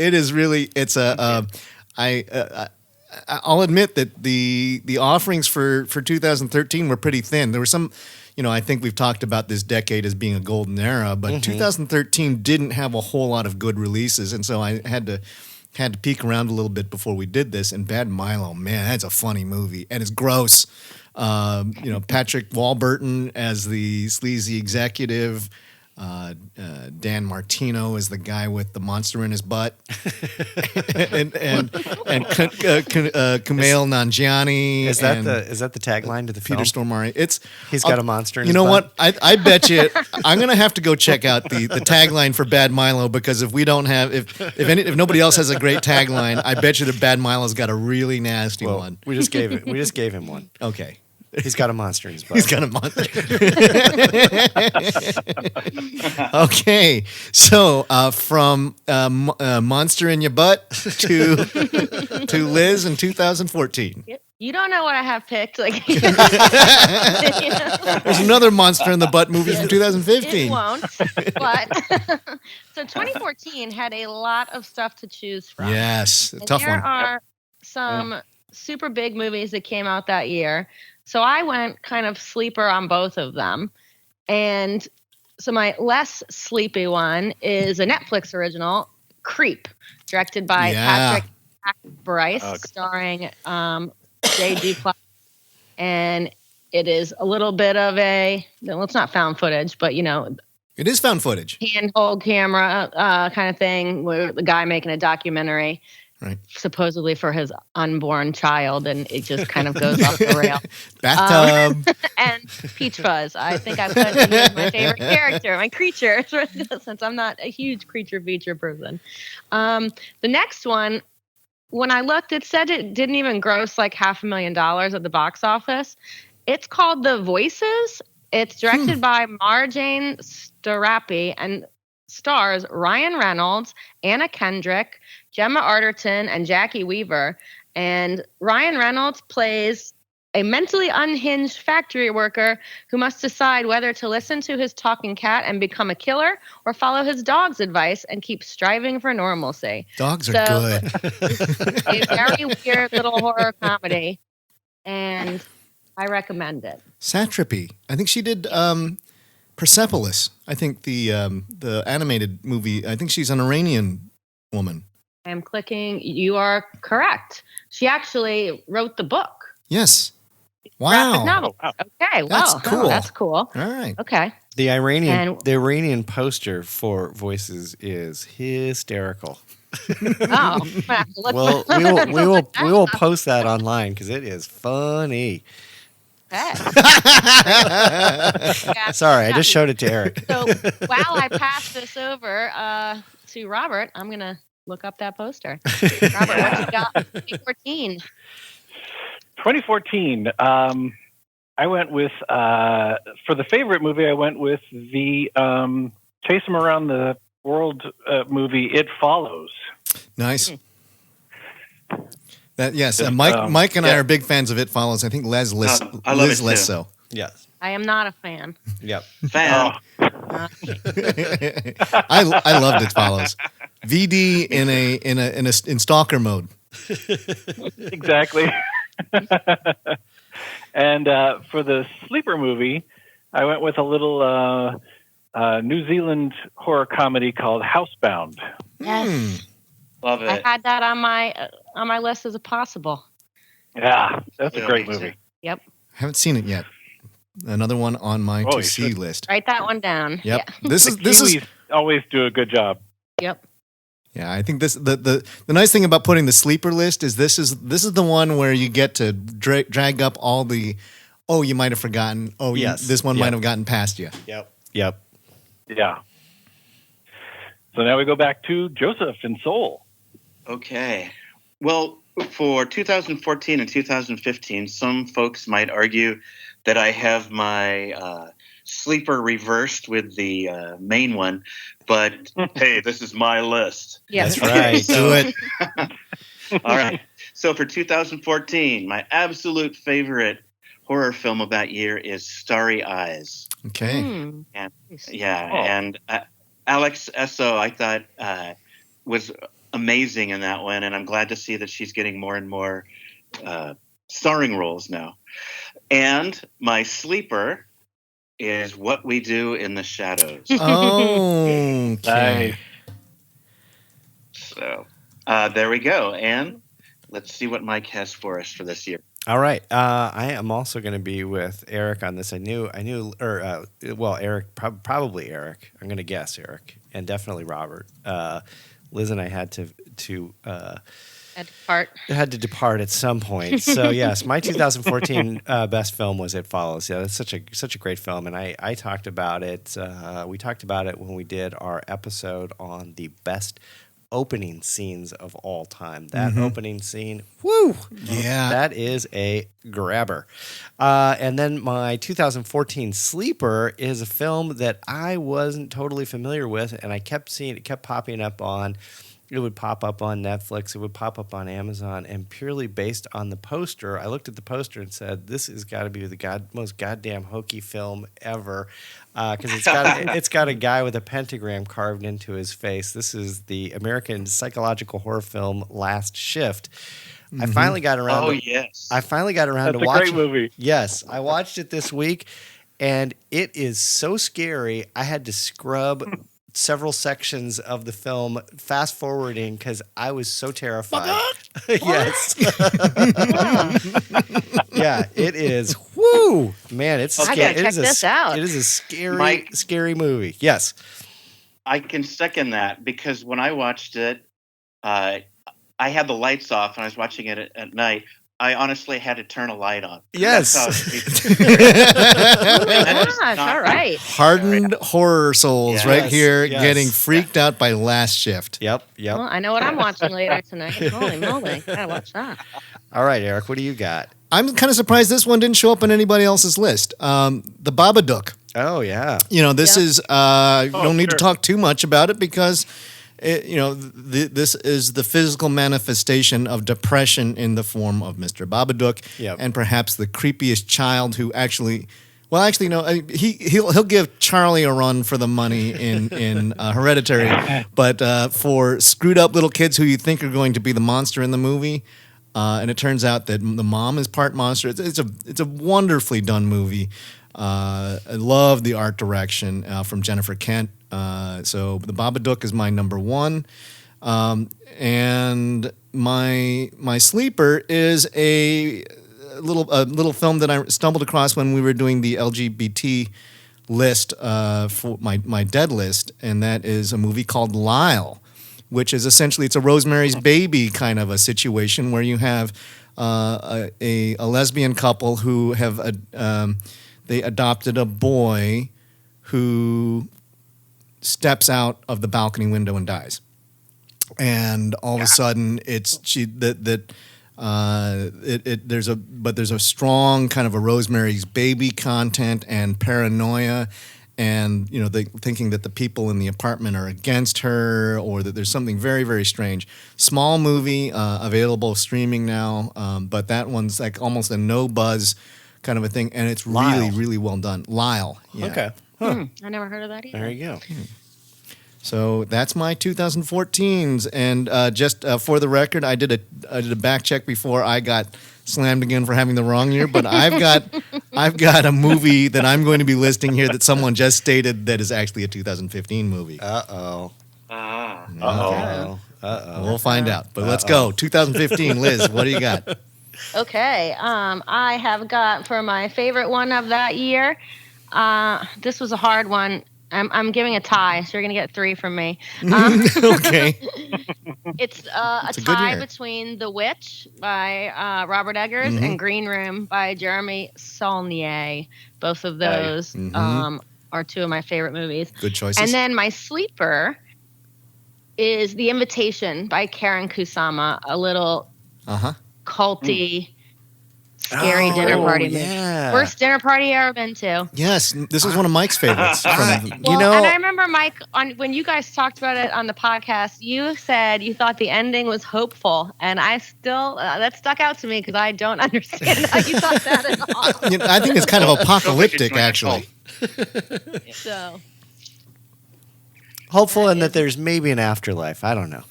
I'll admit that the offerings for 2013 were pretty thin. There were some, I think we've talked about this decade as being a golden era, but 2013 didn't have a whole lot of good releases, and so I had to peek around a little bit before we did this. And Bad Milo, man, that's a funny movie, and it's gross. Patrick Warburton as the sleazy executive. Dan Martino is the guy with the monster in his butt, and Kumail Nanjiani. Is that the tagline to the Peter film? Stormare? He's got a monster in You his know butt. what? I bet you I'm gonna have to go check out the tagline for Bad Milo, because if we don't have if nobody else has a great tagline, I bet you that Bad Milo's got a really nasty one. We just gave him one. Okay. He's got a monster in his butt. He's got a monster. Okay, so from monster in your butt to Liz in 2014. You don't know what I have picked. Like, There's another monster in the butt movie from it 2015. won't. But so 2014 had a lot of stuff to choose from. Yes, And tough there one. are some super big movies that came out that year. So I went kind of sleeper on both of them. And so my less sleepy one is a Netflix original, Creep, directed by Patrick Bryce, starring Jay Duplass. And it is a little bit of well, it's not found footage, but, It is found footage. handhold camera kind of thing, where the guy making a documentary. Right. Supposedly for his unborn child, and it just kind of goes off the rail. Bathtub. And Peach Fuzz. I think I put him as my favorite character, my creature, since I'm not a huge creature feature person. The next one, when I looked, it said it didn't even gross like $500,000 at the box office. It's called The Voices. It's directed by Marjane Starapi and stars Ryan Reynolds, Anna Kendrick, Gemma Arterton, and Jackie Weaver. And Ryan Reynolds plays a mentally unhinged factory worker who must decide whether to listen to his talking cat and become a killer or follow his dog's advice and keep striving for normalcy. Dogs are good. A very weird little horror comedy, and I recommend it. Satrapy. I think she did Persepolis. I think the animated movie. I think she's an Iranian woman. I am clicking. You are correct. She actually wrote the book. Yes. Graphic Wow. novel. Okay. That's Wow. cool. That's cool. All right. Okay. The Iranian poster for Voices is hysterical. Oh, I'm gonna have to look Well, that we will post that online because it is funny. Okay. Sorry, I just showed it to Eric. So while I pass this over to Robert, I'm gonna look up that poster. Robert, what you got? 2014. 2014. I went with for the favorite movie. I went with the Chase 'Em Around the World movie. It Follows. Nice. That yes, Mike and I are big fans of It Follows. I think Les less so. Yes. I am not a fan. Yep. Fan. I loved It Follows. VD in stalker mode. Exactly. And for the sleeper movie, I went with a little New Zealand horror comedy called Housebound. Yes. Love it. I had that on my list as a possible. Yeah, that's a great Yeah, me too. movie. Yep. Haven't seen it yet. Another one on my Oh, to you see should. list. Write that one down. Yep. Yeah. This The is Kiwis always do a good job. Yep. yeah. I think the nice thing about putting the sleeper list is this is the one where you get to drag up all the you might have forgotten. Oh, Yes. this one Yep. might have gotten past you. Yep. Yep. Yeah. So now we go back to Joseph in Seoul. Okay. Well, for 2014 and 2015, some folks might argue that I have my sleeper reversed with the main one, but hey, this is my list. Yes. That's right. Do it. All right. So for 2014, my absolute favorite horror film of that year is Starry Eyes. Okay. Hmm. And Nice. yeah, Oh. and Alex Esso, I thought was amazing in that one, and I'm glad to see that she's getting more and more starring roles now. And my sleeper is What We Do in the Shadows. Okay. Nice. So there we go, and let's see what Mike has for us for this year. All right. I am also going to be with Eric on this. Eric, probably Eric. I'm going to guess Eric, and definitely Robert. Liz and I had to depart at some point. So yes, my 2014 best film was It Follows. Yeah, that's such a great film, and I talked about it. We talked about it when we did our episode on the best opening scenes of all time. That opening scene, woo! Yeah. That is a grabber. And then my 2014 sleeper is a film that I wasn't totally familiar with, and I kept seeing it, kept popping up on. It would pop up on Netflix. It would pop up on Amazon, and purely based on the poster, I looked at the poster and said, "This has got to be the most goddamn hokey film ever," because it's got a guy with a pentagram carved into his face. This is the American psychological horror film Last Shift. I finally got around. Oh yes, I finally got around That's to a watching. great movie. Yes, I watched it this week, and it is so scary. I had to scrub several sections of the film, fast forwarding, because I was so terrified. Yes. Yeah, it is. Woo, man! It's I scary. gotta check this out. It is a scary, Mike. scary movie. Yes. I can second that because when I watched it, I had the lights off and I was watching it at night. I honestly had to turn a light on. Yes. That's Oh my gosh, all right. Hardened horror souls Yes. right here Yes. getting freaked out by Last Shift. Yep. Well, I know what I'm watching later tonight. Holy moly. Gotta watch that. All right, Eric. What do you got? I'm kind of surprised this one didn't show up on anybody else's list. The Babadook. Oh yeah. You know, this Yeah. is, you don't need to sure. talk too much about it because this is the physical manifestation of depression in the form of Mr. Babadook, Yep. and perhaps the creepiest child who actually. Well, actually, no. He'll give Charlie a run for the money in Hereditary, but for screwed up little kids who you think are going to be the monster in the movie, and it turns out that the mom is part monster. It's a wonderfully done movie. I love the art direction from Jennifer Kent. So the Babadook is my number one, and my sleeper is a little film that I stumbled across when we were doing the LGBT list for my dead list, and that is a movie called Lyle, which is essentially it's a Rosemary's Baby kind of a situation where you have a lesbian couple who have they adopted a boy who steps out of the balcony window and dies, and all of a sudden there's a strong kind of a Rosemary's Baby content and paranoia, and thinking that the people in the apartment are against her, or that there's something very, very strange. Small movie, available streaming now, but that one's like almost a no buzz kind of a thing, and it's really, really well done. Lyle. Yeah. Okay. Huh. I never heard of that either. There you go. So that's my 2014s, and just for the record, I did a back check before I got slammed again for having the wrong year. But I've got a movie that I'm going to be listing here that someone just stated that is actually a 2015 movie. Uh-oh. We'll find out. But let's go. 2015, Liz, what do you got? Okay. I have got for my favorite one of that year. This was a hard one. I'm giving a tie, so you're going to get 3 from me. Okay. It's a tie between The Witch by Robert Eggers and Green Room by Jeremy Saulnier. Both of those are 2 of my favorite movies. Good choices. And then my sleeper is The Invitation by Karen Kusama, a little culty, scary dinner party movie. Yeah. Worst dinner party I've ever been to. Yes, this is one of Mike's favorites. And I remember, Mike, when you guys talked about it on the podcast, you said you thought the ending was hopeful, and I still that stuck out to me because I don't understand how you thought that at all. I think it's kind of apocalyptic, actually. So hopeful in that there's maybe an afterlife. I don't know.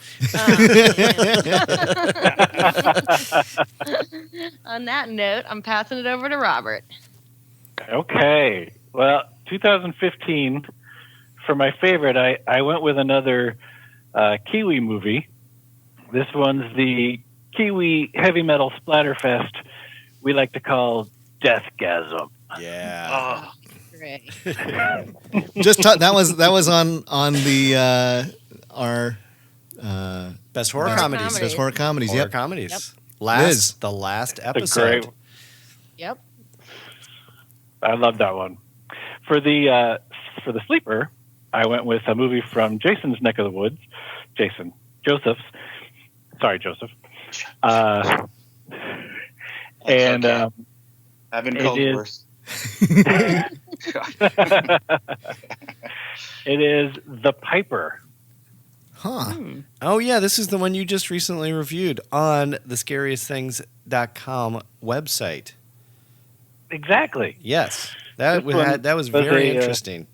On that note, I'm passing it over to Robert. Okay. Well, 2015, for my favorite, I went with another Kiwi movie. This one's the Kiwi heavy metal splatterfest we like to call Deathgasm. Yeah. Oh. Great. That was on the our Best horror comedies. Best horror comedies. Horror Yep. comedies. Liz. The last It's episode. great. Yep. I love that one. For the sleeper, I went with a movie from Jason's neck of the woods. Joseph's. Sorry, Joseph. And okay. I've been called worse. It is The Piper. Huh. Oh, yeah. This is the one you just recently reviewed on the scariestthings.com website. Exactly. Yes. That was was very a, interesting.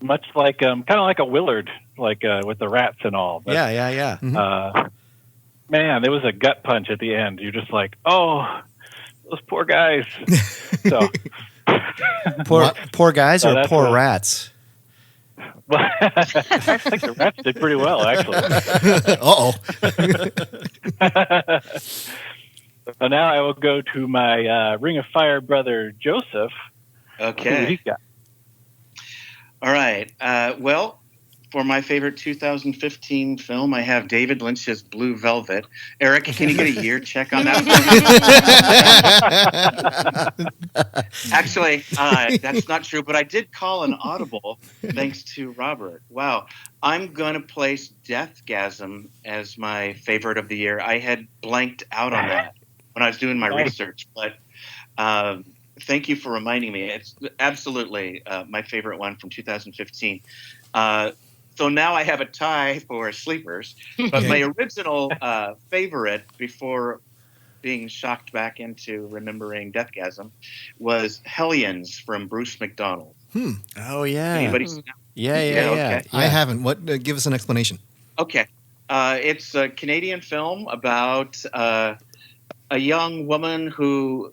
Much like, kind of like a Willard, like with the rats and all. But, Yeah. Mm-hmm. Man, there was a gut punch at the end. You're just like, oh, those poor guys. So, Poor guys or poor rats? well, I think the rats did pretty well, actually. So now I will go to my Ring of Fire brother, Joseph. Okay. See what he's got. All right. Well, for my favorite 2015 film, I have David Lynch's Blue Velvet. Eric, can you get a year check on that film? Actually, that's not true, but I did call an audible thanks to Robert. Wow. I'm going to place Deathgasm as my favorite of the year. I had blanked out on that when I was doing my research, but thank you for reminding me. It's absolutely my favorite one from 2015. So now I have a tie for sleepers. But my original favorite before being shocked back into remembering Deathgasm was Hellions from Bruce McDonald. Oh yeah. Anybody? Yeah. Okay. I haven't. What? Give us an explanation. Okay. It's a Canadian film about a young woman who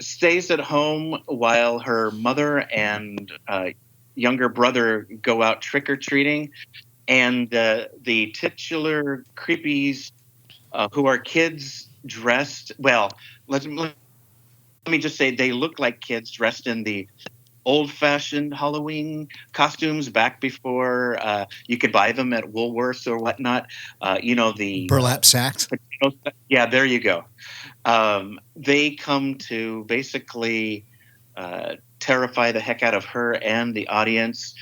stays at home while her mother and younger brother go out trick-or-treating. And the titular creepies who are kids dressed, well, let me just say they look like kids dressed in the old-fashioned Halloween costumes back before you could buy them at Woolworths or whatnot. The Burlap sacks. Yeah, there you go. They come to basically terrify the heck out of her and the audience.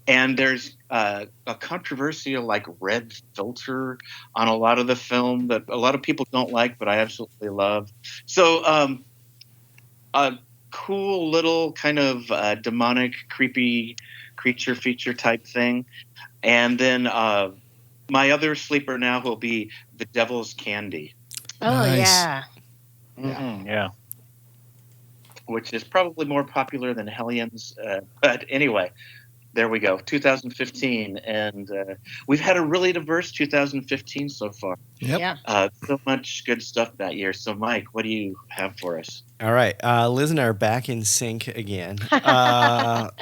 And there's a controversial red filter on a lot of the film that a lot of people don't like, but I absolutely love. So a cool little kind of demonic, creepy creature feature type thing. And then my other sleeper now will be The Devil's Candy. Oh, Nice. yeah. Yeah. Which is probably more popular than Hellions. But anyway, there we go. 2015. And we've had a really diverse 2015 so far. Yep. Yeah. So much good stuff that year. So, Mike, what do you have for us? All right, Liz and I are back in sync again.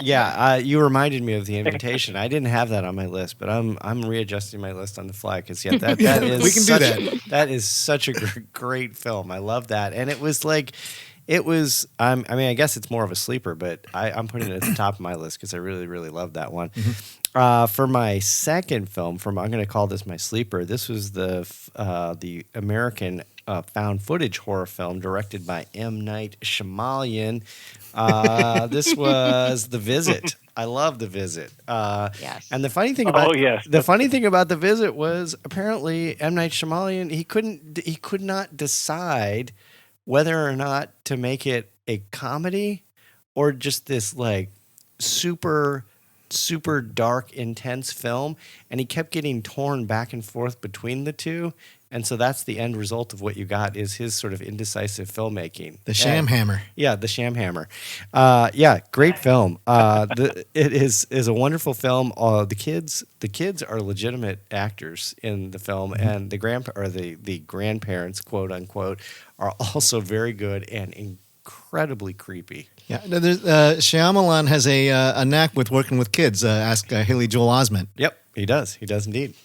You reminded me of The Invitation. I didn't have that on my list, but I'm readjusting my list on the fly because that is we can do that. That is such a great film. I love that, and it was. I guess it's more of a sleeper, but I'm putting it at the top of my list because I really, really love that one. For my second film, I'm going to call this my sleeper. This was the American found footage horror film directed by M. Night Shyamalan. This was The Visit. I love The Visit. Yes. And the funny thing about the funny thing about The Visit was apparently M. Night Shyamalan he could not decide whether or not to make it a comedy or just this super super dark, intense film, and he kept getting torn back and forth between the two. And so that's the end result of what you got is his sort of indecisive filmmaking. The Sham Hammer. Yeah, the Sham Hammer. Great film. It is a wonderful film. The kids are legitimate actors in the film, and the grandparents, quote unquote, are also very good and incredibly creepy. Yeah, Shyamalan has a knack with working with kids. Ask Haley Joel Osment. Yep, he does. He does indeed.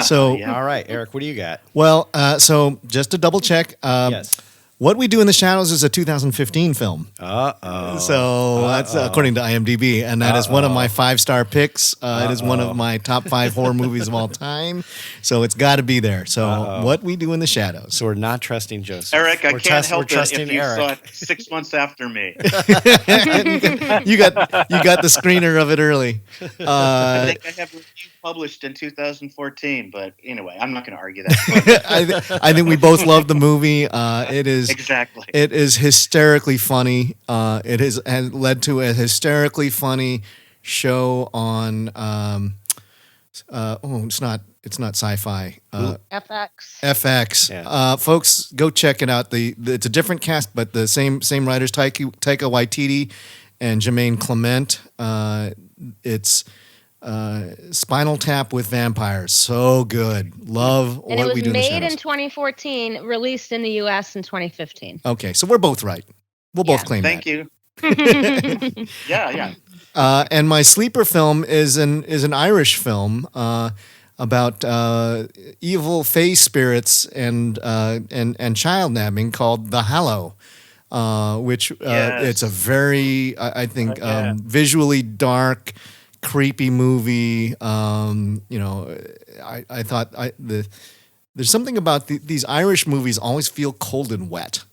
So, All right, Eric, what do you got? Well, so just to double check, Yes. What We Do in the Shadows is a 2015 film. Uh-oh. So that's according to IMDb, and that is one of my 5-star picks. It is one of my top 5 horror movies of all time. So it's got to be there. So What We Do in the Shadows. So we're not trusting Joseph. Eric, I can't help it trusting if you Eric. saw it 6 months after me. you got the screener of it early. I think I have a review published in 2014, but anyway, I'm not going to argue that. I think we both love the movie. It is Exactly. It is hysterically funny. It has led to a hysterically funny show on. It's not sci-fi. FX. FX. Yeah. Folks, go check it out. It's a different cast, but the same writers, Taika Waititi and Jermaine Clement. It's Spinal Tap with vampires. So good. Love And What We Do it in the was Shadows. made in 2014, released in the U.S. in 2015. Okay, so we're both right. We'll both claim Thank that. you. Yeah. And my sleeper film is an Irish film about evil fae spirits and child nabbing called The Hallow, which Yes. it's a very I think Yeah. visually dark, creepy movie. I thought there's something about these Irish movies always feel cold and wet,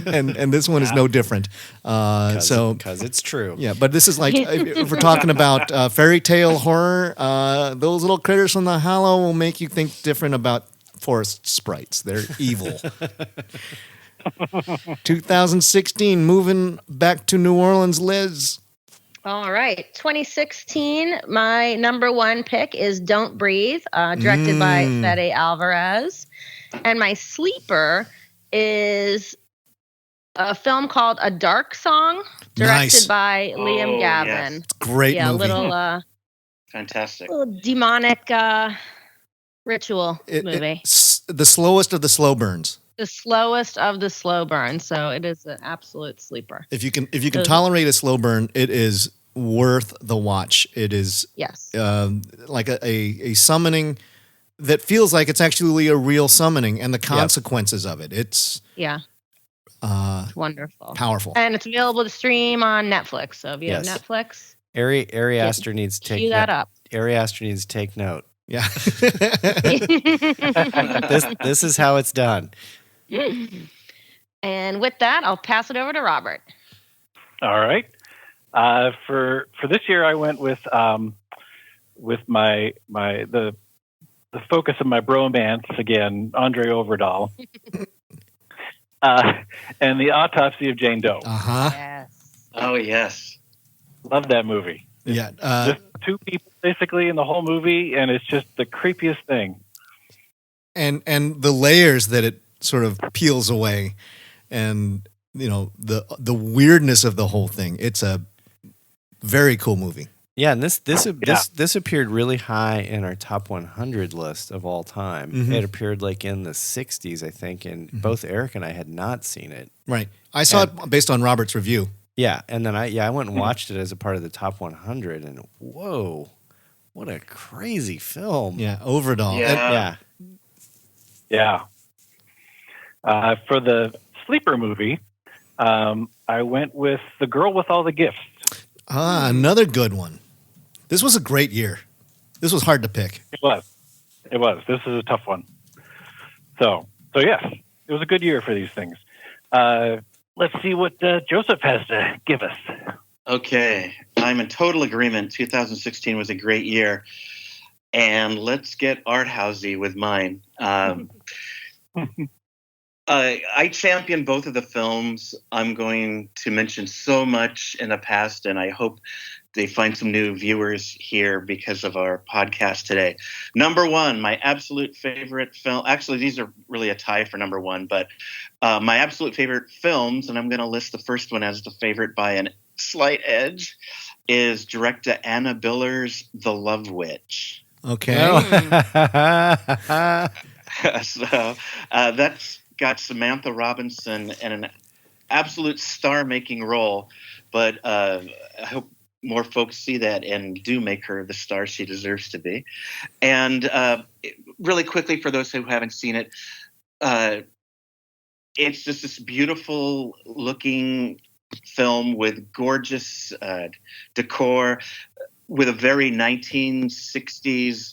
and this one is no different. Because it's true. Yeah, but this is like if we're talking about fairy tale horror, those little critters from the Hallow will make you think different about forest sprites. They're evil. 2016, moving back to New Orleans, Liz. All right. 2016, my number one pick is Don't Breathe, directed by Fede Alvarez. And my sleeper is a film called A Dark Song, directed by Liam Gavin. Yes. Great movie. Little, Fantastic. little demonic ritual movie. It's the slowest of the slow burns. The slowest of the slow burns, so it is an absolute sleeper. If you can tolerate a slow burn, it is worth the watch. It is like a summoning that feels like it's actually a real summoning, and the consequences of it. It's wonderful, powerful, and it's available to stream on Netflix. So if you have Netflix, Ari Aster needs to take cue that up. Ari Aster needs to take note. Yeah, this is how it's done. And with that, I'll pass it over to Robert. All right. For this year, I went with my the focus of my bromance again, Andre Overdahl, and the Autopsy of Jane Doe. Yes. Oh yes, love that movie. Yeah, just two people basically in the whole movie, and it's just the creepiest thing. And the layers that it sort of peels away, and the weirdness of the whole thing. It's a very cool movie. Yeah, and this appeared really high in our top 100 list of all time. Mm-hmm. It appeared like in the 60s, I think, and both Eric and I had not seen it. Right, I saw it based on Robert's review. Yeah, and then I went and watched it as a part of the top 100, and whoa, what a crazy film! Yeah, Overdahl. Yeah. For the sleeper movie, I went with The Girl with All the Gifts. Another good one. This was a great year. This was hard to pick. It was. This is a tough one. So yes, it was a good year for these things. Let's see what Joseph has to give us. Okay, I'm in total agreement. 2016 was a great year. And let's get art housey with mine. I champion both of the films. I'm going to mention so much in the past, and I hope they find some new viewers here because of our podcast today. Number one, my absolute favorite film. Actually, these are really a tie for number one, but my absolute favorite films, and I'm going to list the first one as the favorite by a slight edge, is director Anna Biller's The Love Witch. Okay. So that's got Samantha Robinson in an absolute star-making role, but I hope more folks see that and do make her the star she deserves to be. And really quickly, for those who haven't seen it, it's just this beautiful-looking film with gorgeous decor, with a very 1960s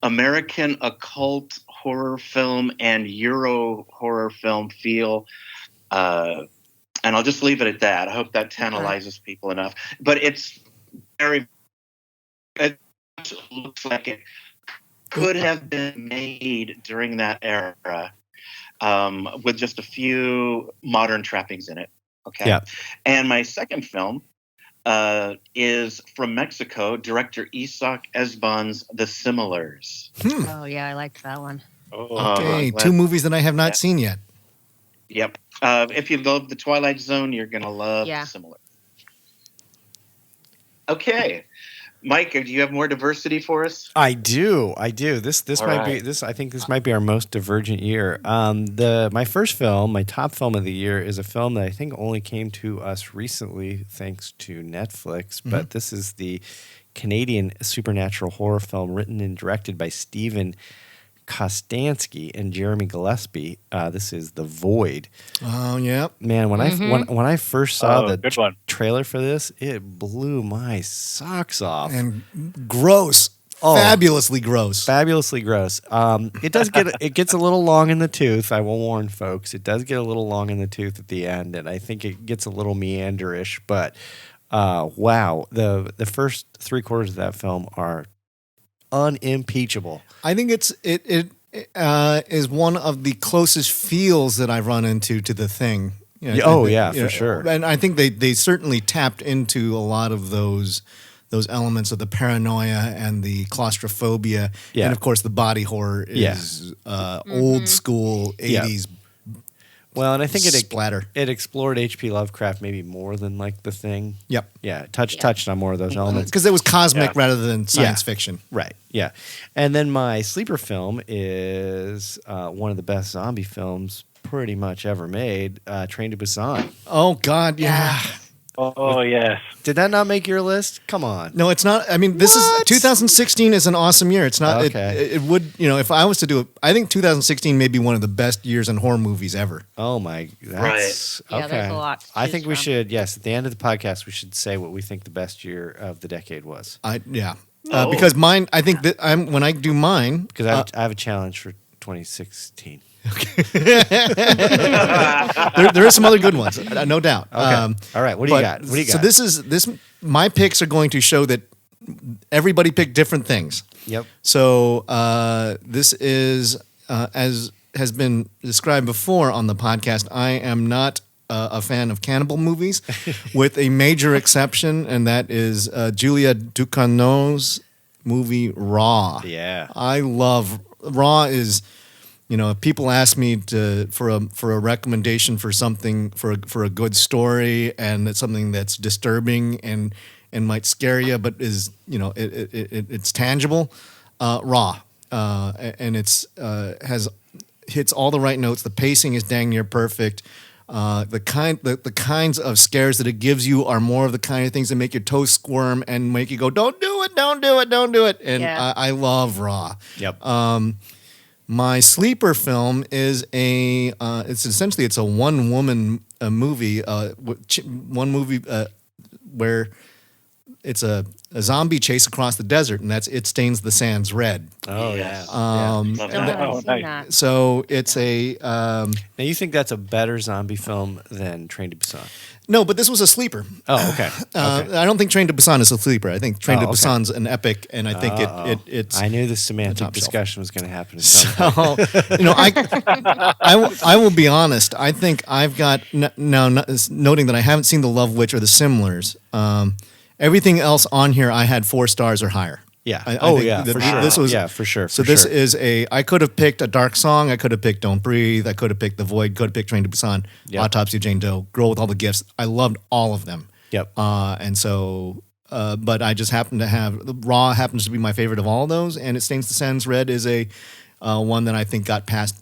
American occult horror film and Euro horror film feel. And I'll just leave it at that. I hope that tantalizes people enough. But it looks like it could have been made during that era with just a few modern trappings in it. Okay. Yeah. And my second film is from Mexico, director Isaac Esbon's The Similars. Oh, yeah, I liked that one. Okay, two movies that I have not seen yet. Yep. If you love The Twilight Zone, you're going to love The Similars. Okay. Mike, do you have more diversity for us? I do. This might right. be this. I think this might be our most divergent year. My first film, my top film of the year, is a film that I think only came to us recently thanks to Netflix. Mm-hmm. But this is the Canadian supernatural horror film written and directed by Stephen Kostansky and Jeremy Gillespie. This is The Void. Oh yeah, man! When I first saw the trailer for this, it blew my socks off. And gross, fabulously gross. It does gets a little long in the tooth. I will warn folks. It does get a little long in the tooth at the end, and I think it gets a little meanderish. But wow, the first 3/4 of that film are unimpeachable. I think it is one of the closest feels that I've run into to The Thing. You know, Oh, they- yeah, you for know, sure. And I think they certainly tapped into a lot of those elements of the paranoia and the claustrophobia, Yeah. and of course the body horror is old school Yeah. 80s Well, and I think splatter. it explored H.P. Lovecraft maybe more than like The Thing. Yep. Yeah, it touched on more of those elements. Because it was cosmic Yeah. rather than science Yeah. fiction. Right. Yeah. And then my sleeper film is one of the best zombie films pretty much ever made, Train to Busan. Oh God, yeah. Oh, yes. Did that not make your list? Come on. No, it's not. I mean, this is 2016 is an awesome year. It's not. Okay. It would, you know, if I was to do it, I think 2016 may be one of the best years in horror movies ever. Oh my, that's Yeah, okay. there's a lot to I choose think we from. should, yes, at the end of the podcast, we should say what we think the best year of the decade was. Oh. Because mine, I think that when I do mine, Because I have a challenge for 2016. there are some other good ones, no doubt. Okay. All right. What do you but- got? What do you got? So this my picks are going to show that everybody picked different things. Yep. So this is as has been described before on the podcast. I am not a fan of cannibal movies, with a major exception, and that is Julia Ducournau's movie Raw. Yeah. I love Raw. Is, you know, if people ask me for a recommendation for something for a good story, and it's something that's disturbing and might scare you, but is, you know, it's tangible. Raw, and it's hits all the right notes. The pacing is dang near perfect. The kinds of scares that it gives you are more of the kind of things that make your toes squirm and make you go, "Don't do it! Don't do it! Don't do it!" And Yeah. I love Raw. Yep. My sleeper film is it's a one woman movie, one movie where it's a zombie chase across the desert, and that's It Stains the Sands Red. Oh, Yes. yeah. Love Still that. haven't Oh, seen nice. that. So it's a Now, you think that's a better zombie film than Train to Busan? no, but this was a sleeper. Oh, okay. I don't think Train to Busan is a sleeper. I think Train to okay. Busan's an epic, and I think it's. I knew the semantic top shelf. discussion was going to happen. At some point. So, you know, I will be honest. I think I've got noting that I haven't seen The Love Witch or The Similars. Everything else on here, I had 4 stars or higher. Yeah. I Oh, think yeah, that for sure. This was, Yeah, for sure, So for this sure. is I could have picked A Dark Song. I could have picked Don't Breathe. I could have picked The Void. Could have picked Train to Busan. Yep. Autopsy of Jane Doe. Girl with All the Gifts. I loved all of them. Yep. And so, but I just happen to have Raw happens to be my favorite of all of those, and It Stains the Sands Red is a one that I think got past.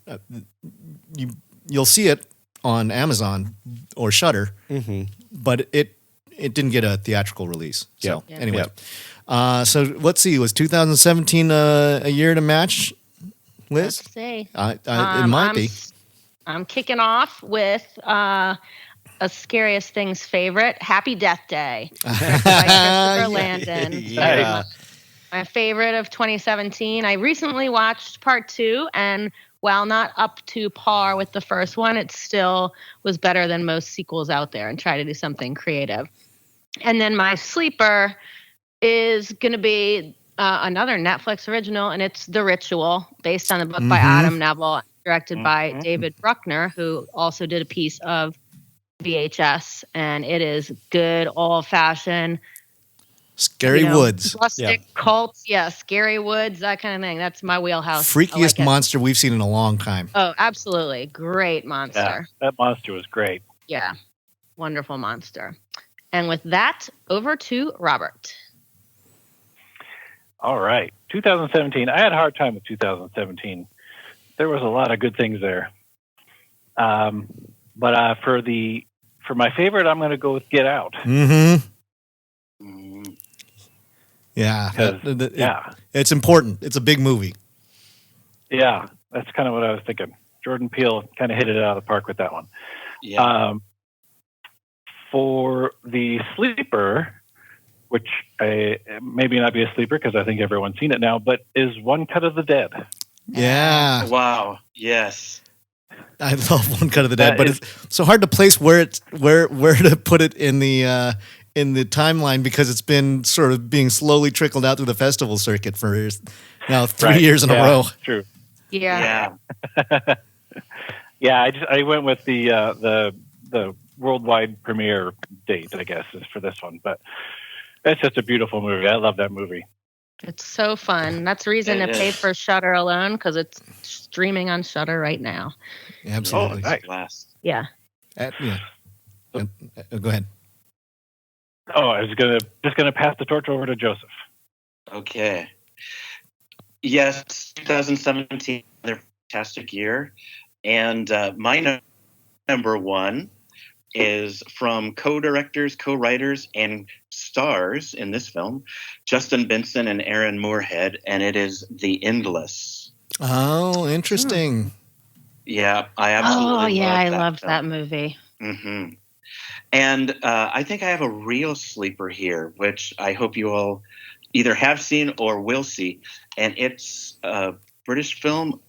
You'll see it on Amazon or Shudder, but it didn't get a theatrical release. So Yep. anyway, Yep. so let's see. Was 2017 a year to match, Liz? Let's see. It might be. I'm kicking off with a Scariest Things favorite, Happy Death Day by Christopher Landon. Yeah. My favorite of 2017. I recently watched part 2, and while not up to par with the first one, it still was better than most sequels out there and try to do something creative. And then my sleeper is going to be another Netflix original, and it's The Ritual, based on the book by Adam Neville, directed by David Bruckner, who also did a piece of VHS. And it is good, old-fashioned, Scary Woods. rustic cults, scary woods, that kind of thing. That's my wheelhouse. I Freakiest like it. monster we've seen in a long time. Oh, absolutely. Great Yeah, monster. that monster was great. Yeah. Wonderful monster. And with that, over to Robert. All right. 2017. I had a hard time with 2017. There was a lot of good things there. But for my favorite, I'm going to go with Get Out. Mm-hmm. Mm, Yeah. 'Cause, yeah. It's important. It's a big movie. Yeah. That's kind of what I was thinking. Jordan Peele kind of hit it out of the park with that one. yeah. For the sleeper, which maybe not be a sleeper because I think everyone's seen it now, but is One Cut of the Dead. Yeah. Wow. Yes. I love One Cut of the Dead, That but is- it's so hard to place where to put it in the timeline, because it's been sort of being slowly trickled out through the festival circuit for now 3 Right. years in a Yeah, row. Yeah. Yeah. Yeah, I went with the the worldwide premiere date, I guess, is for this one. But it's just a beautiful movie. I love that movie. It's so fun. That's the reason to pay for Shudder alone, because it's streaming on Shudder right now. Absolutely. Oh, nice. Blast. Yeah. Yeah. Go ahead. Oh, I was just gonna pass the torch over to Joseph. Okay. Yes, 2017, another fantastic year, and my number one is from co-directors, co-writers, and stars in this film, Justin Benson and Aaron Moorhead, and it is The Endless. Oh, interesting. Yeah, I absolutely I love loved film. that movie. Mm-hmm. And I think I have a real sleeper here, which I hope you all either have seen or will see, and it's a British film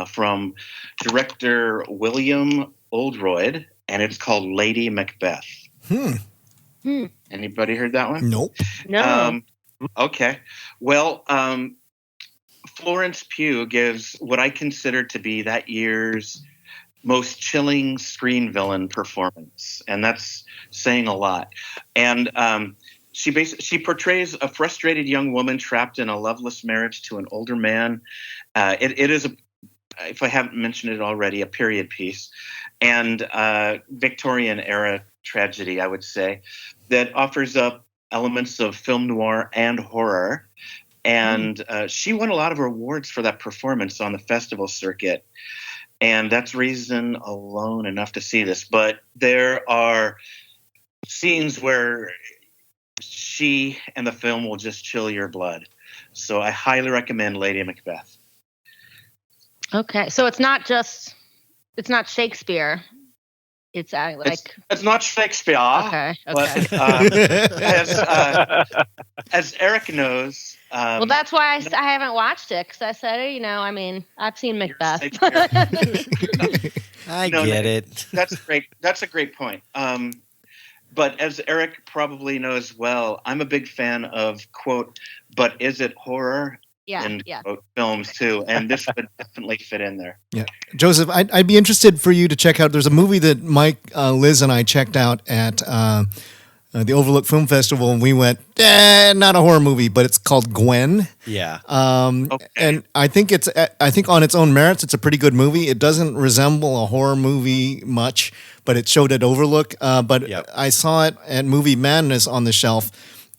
from director William Oldroyd, and it's called Lady Macbeth. Anybody heard that one? Nope. No. Okay. Well, Florence Pugh gives what I consider to be that year's most chilling screen villain performance, and that's saying a lot. And she portrays a frustrated young woman trapped in a loveless marriage to an older man. It is, if I haven't mentioned it already, a period piece and Victorian era tragedy, I would say, that offers up elements of film noir and horror. And she won a lot of awards for that performance on the festival circuit. And that's reason alone enough to see this. But there are scenes where she and the film will just chill your blood. So I highly recommend Lady Macbeth. Okay. So it's not Shakespeare. It's it's not Shakespeare. Okay. But as Eric knows, well, that's why I haven't watched it, because I said, I've seen Macbeth. I get it. That's great. That's a great point. But as Eric probably knows well, I'm a big fan of, quote, but is it horror? Quote, films too, and this would definitely fit in there. Yeah, Joseph, I'd be interested for you to check out. There's a movie that Mike, Liz, and I checked out at the Overlook Film Festival, and we went, not a horror movie, but it's called Gwen. Yeah. Okay. And I think on its own merits, it's a pretty good movie. It doesn't resemble a horror movie much, but it showed at Overlook. I saw it at Movie Madness on the shelf.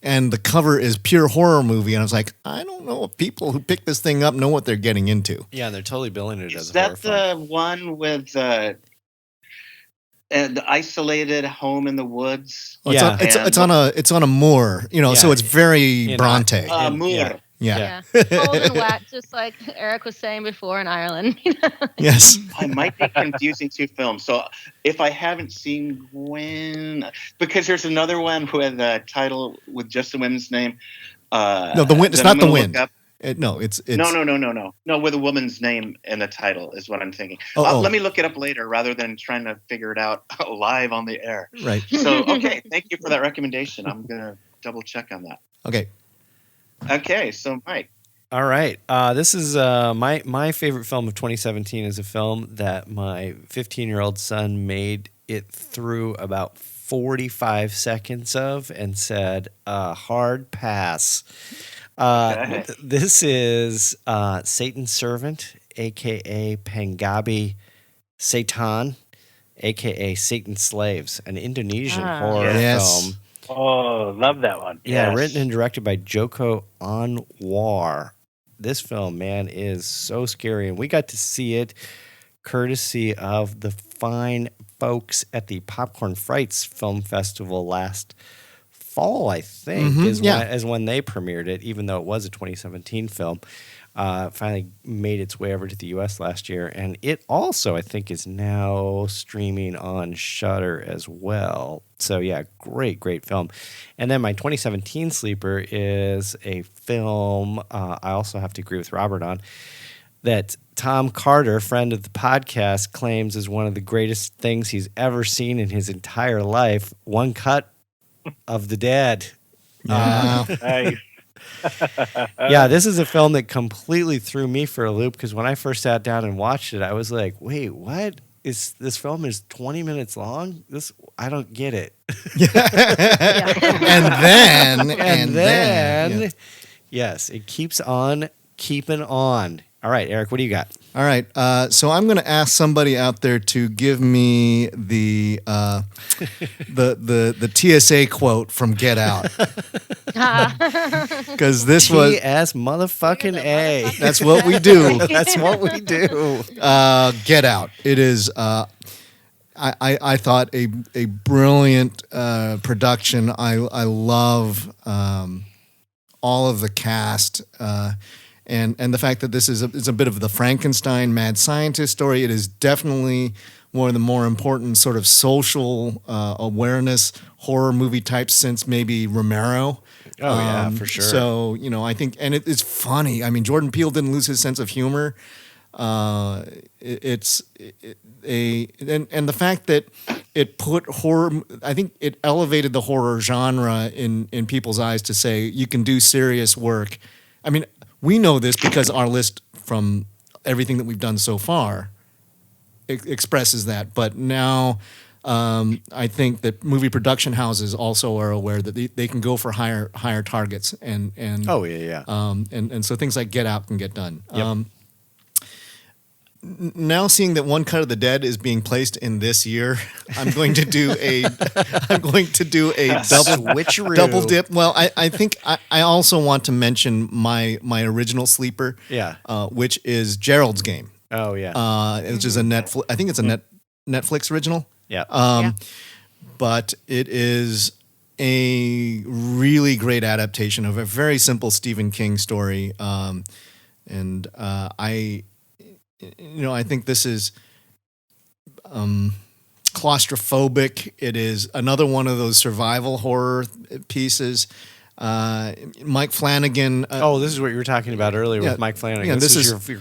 And the cover is pure horror movie. And I was like, I don't know if people who pick this thing up know what they're getting into. Yeah, and they're totally billing it as a horror film. Is that the one with the isolated home in the woods? Oh, yeah. It's on a moor, so it's very Bronte. Moor. Yeah. Cold and wet, just like Eric was saying before in Ireland. Yes. I might be confusing two films. So if I haven't seen Gwen, because there's another one with a title with just a woman's name. No, the wind. It's not the wind. No, No, with a woman's name in the title is what I'm thinking. Let me look it up later rather than trying to figure it out live on the air. Right. So, okay, thank you for that recommendation. I'm going to double check on that. Okay, so Mike. All right. This is my favorite film of 2017 is a film that my 15-year-old son made it through about 45 seconds of and said, hard pass. This is Satan's Servant, a.k.a. Pangabi Satan, a.k.a. Satan's Slaves, an Indonesian horror film. Oh, love that one. Yeah, yes. Written and directed by Joko Anwar. This film, man, is so scary. And we got to see it courtesy of the fine folks at the Popcorn Frights Film Festival last fall, I think, is when they premiered it, even though it was a 2017 film. Finally made its way over to the U.S. last year. And it also, I think, is now streaming on Shudder as well. So, yeah, great film. And then my 2017 sleeper is a film I also have to agree with Robert on, that Tom Carter, friend of the podcast, claims is one of the greatest things he's ever seen in his entire life. One Cut of the Dead. Nice. Yeah, this is a film that completely threw me for a loop, because when I first sat down and watched it, I was like, wait, what? this film is 20 minutes long. I don't get it. And then, yeah. Yes, it keeps on keeping on. All right, Eric, what do you got? All right, so I'm going to ask somebody out there to give me the TSA quote from Get Out, because this was T.S. motherfucking A. That's what we do. That's what we do. Get Out. It is. I thought a brilliant production. I love all of the cast. And the fact that this is a bit of the Frankenstein mad scientist story. It is definitely one of the more important sort of social awareness horror movie types since maybe Romero. Oh, yeah, for sure. So, I think, and it's funny. I mean, Jordan Peele didn't lose his sense of humor. And the fact that it put horror, I think it elevated the horror genre in people's eyes to say you can do serious work. I mean, we know this because our list from everything that we've done so far expresses that. But now I think that movie production houses also are aware that they can go for higher targets. And oh, yeah. And so things like Get Out can get done. Yep. Now seeing that One Cut of the Dead is being placed in this year, I'm going to do a Switcheroo. double dip. Well, I think I also want to mention my original sleeper, which is Gerald's Game. Oh yeah, which is a Netflix. I think it's a Netflix original. Yeah. But it is a really great adaptation of a very simple Stephen King story, and I think this is claustrophobic. It is another one of those survival horror pieces. Mike Flanagan. This is what you were talking about earlier with Mike Flanagan. Yeah, this is your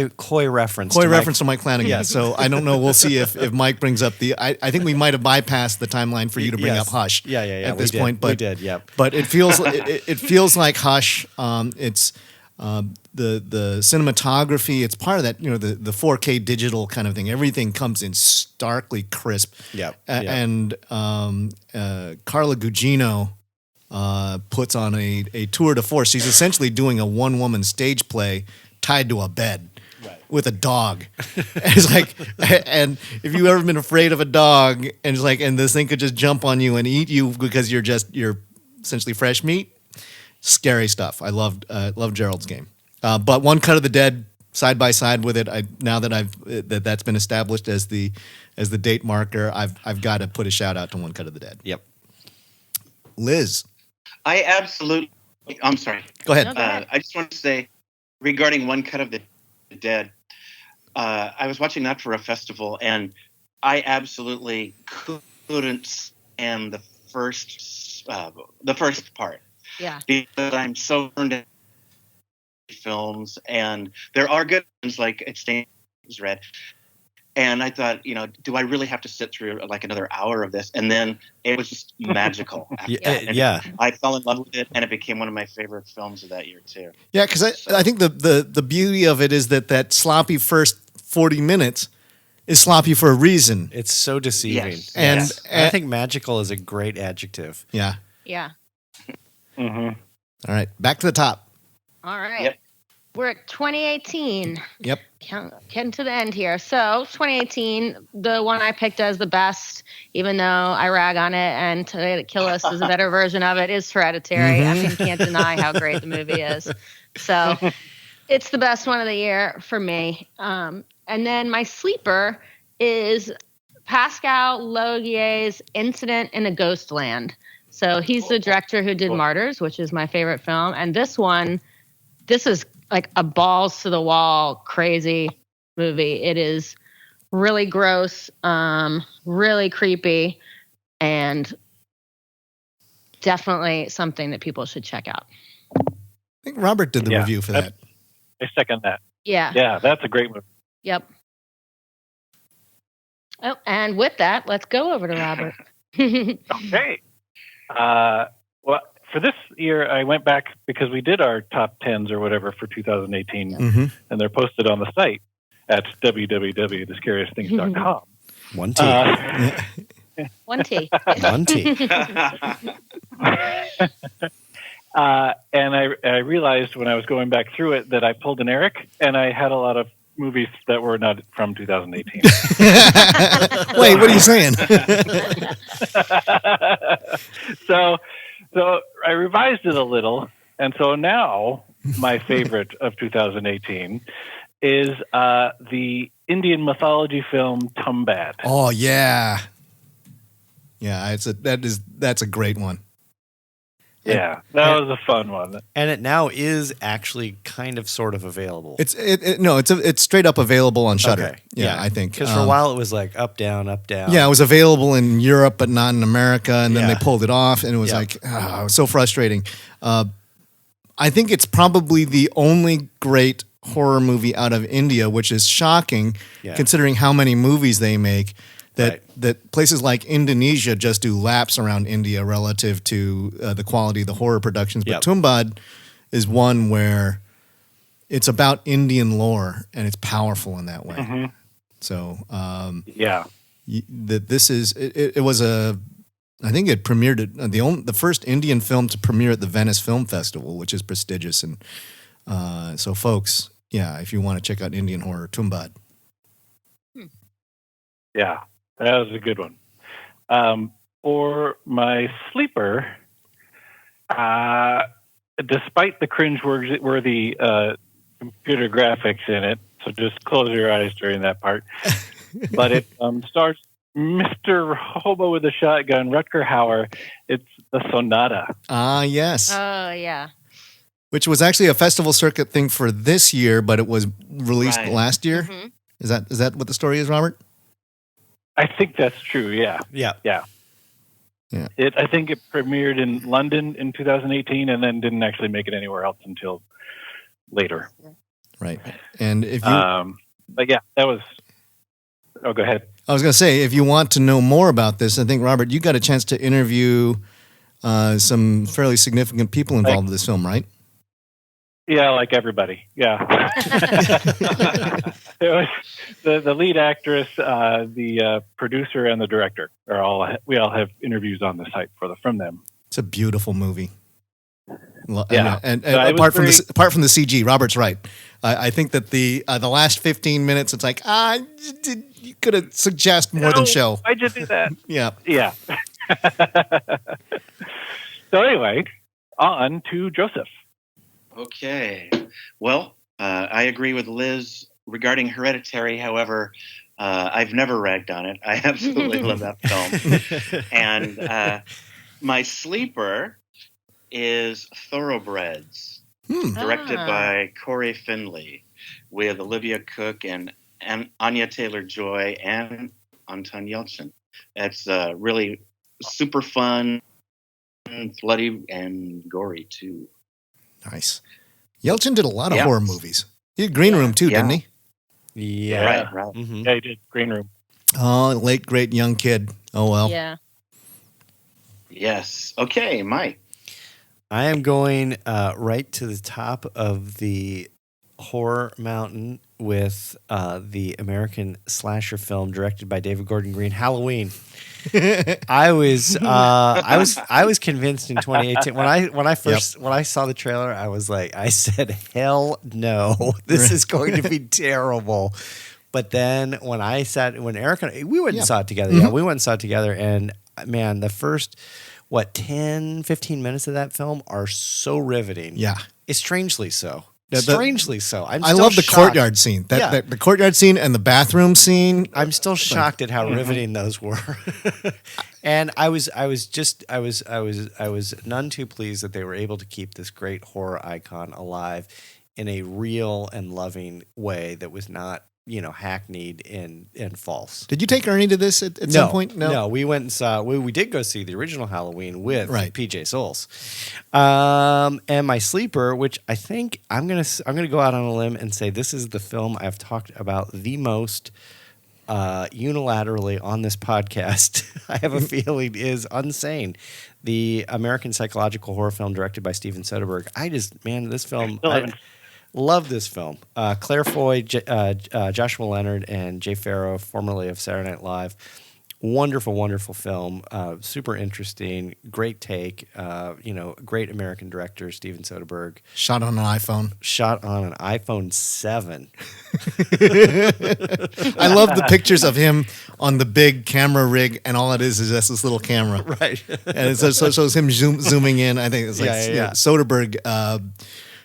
coy reference. Coy reference to Mike Flanagan. Yeah. So I don't know. We'll see if Mike brings up I think we might have bypassed the timeline for you to bring up Hush. Yeah. At this point, but we did. Yep. But it feels it feels like Hush. It's the cinematography. It's part of that. The 4K digital kind of thing. Everything comes in starkly crisp. Yep. And Carla Gugino puts on a tour de force. She's essentially doing a one-woman stage play tied to a bed with a dog. It's like, and if you've ever been afraid of a dog, and it's like, and this thing could just jump on you and eat you because you're essentially fresh meat. Scary stuff. I loved Gerald's Game. But One Cut of the Dead side by side with it. Now that that's been established as the date marker, I've got to put a shout out to One Cut of the Dead. Yep. Liz. I'm sorry. Go ahead. I just want to say, regarding One Cut of the Dead, I was watching that for a festival, and I absolutely couldn't stand the first part. Yeah. Because I'm so turned into films, and there are good ones like It Stains Red. And I thought, do I really have to sit through like another hour of this? And then it was just magical. Yeah. I fell in love with it, and it became one of my favorite films of that year too. Yeah, because I think the beauty of it is that sloppy first 40 minutes is sloppy for a reason. It's so deceiving. Yes. And I think magical is a great adjective. Yeah. Yeah. Mm-hmm. All right, back to the top. All right. Yep. We're at 2018. Yep. Getting to the end here. So 2018, the one I picked as the best, even though I rag on it, and Today to Kill Us is a better version of it, is Hereditary. Mm-hmm. I mean, can't deny how great the movie is. So it's the best one of the year for me. And then my sleeper is Pascal Laugier's Incident in a Ghost Land. So he's the director who did Martyrs, which is my favorite film. And this is like a balls to the wall crazy movie. It is really gross, really creepy, and definitely something that people should check out. I think Robert did the review for that. I second that. Yeah. Yeah, that's a great movie. Yep. Oh, and with that, let's go over to Robert. Okay. Well, for this year, I went back because we did our top 10s or whatever for 2018, Mm-hmm. and they're posted on the site. at www.thescariestthings.com. One T. One T. One T. And I realized when I was going back through it that I pulled an Eric, and I had a lot of movies that were not from 2018. Wait, what are you saying? So I revised it a little, and so now my favorite of 2018 is the Indian mythology film Tumbad. Oh yeah, yeah. That's a great one. Yeah, that was a fun one. And it now is actually kind of sort of available. It's straight up available on Shudder. Okay. Yeah, I think because for a while it was like up down, up down. Yeah, it was available in Europe but not in America, and then Yeah. they pulled it off, and it was it was so frustrating. I think it's probably the only great horror movie out of India, which is shocking considering how many movies they make. That places like Indonesia just do laps around India relative to the quality of the horror productions. But Tumbad is one where it's about Indian lore, and it's powerful in that way. Mm-hmm. So, this is it was I think it premiered at the first Indian film to premiere at the Venice Film Festival, which is prestigious. And so, folks, if you want to check out Indian horror, Tumbad. Yeah, that was a good one. For my sleeper, despite the cringe-worthy computer graphics in it, so just close your eyes during that part. But it stars Mr. Hobo with a Shotgun, Rutger Hauer. It's the Sonata. Ah, yes. Oh, yeah. Which was actually a festival circuit thing for this year, but it was released last year. Mm-hmm. Is that what the story is, Robert? I think that's true. Yeah. I think it premiered in London in 2018, and then didn't actually make it anywhere else until later. Right. And if you, but yeah, that was. Oh, go ahead. I was going to say, if you want to know more about this, I think Robert, you got a chance to interview some fairly significant people involved with this film, right? Yeah, like everybody. Yeah. It was the lead actress, the producer, and the director we all have interviews on the site from them. It's a beautiful movie. Yeah, and apart from the CG, Robert's right. I think that the last 15 minutes, it's like you could have suggest more than show. I just did that. Yeah. So anyway, on to Joseph. Okay. Well, I agree with Liz regarding Hereditary. However, I've never ragged on it. I absolutely love that film. And my sleeper is Thoroughbreds, directed by Corey Finley, with Olivia Cooke and Anya Taylor-Joy and Anton Yelchin. It's really super fun, bloody, and gory, too. Nice. Yelchin did a lot of horror movies. He did Green Room too, didn't he? Yeah. Right. Mm-hmm. Yeah, he did Green Room. Oh, late great young kid. Oh well. Yeah. Yes. Okay, Mike. I am going right to the top of the horror mountain with the American slasher film directed by David Gordon Green, Halloween. I was convinced in 2018 when I saw the trailer, I said, hell no, this is going to be terrible. But then when Eric and we went and saw it together. Mm-hmm. Yeah, we went and saw it together, and man, the first 10, 15 minutes of that film are so riveting. Yeah. It's strangely so. Strangely so. I love the courtyard scene. The courtyard scene and the bathroom scene. I'm still shocked at how riveting those were. And I was none too pleased that they were able to keep this great horror icon alive in a real and loving way that was not, hackneyed and false. Did you take Ernie to this at some point? No, we went and saw. We did go see the original Halloween with PJ Souls, and my sleeper, which I think I'm gonna go out on a limb and say this is the film I've talked about the most unilaterally on this podcast. I have a feeling is Unsane, the American psychological horror film directed by Steven Soderbergh. This film. Love this film. Claire Foy, Joshua Leonard, and Jay Farrow, formerly of Saturday Night Live. Wonderful, wonderful film. Super interesting. Great take. Great American director, Steven Soderbergh. Shot on an iPhone. Shot on an iPhone 7. I love the pictures of him on the big camera rig, and all it is just this little camera. Right. And so it's him zooming in. I think it's like Soderbergh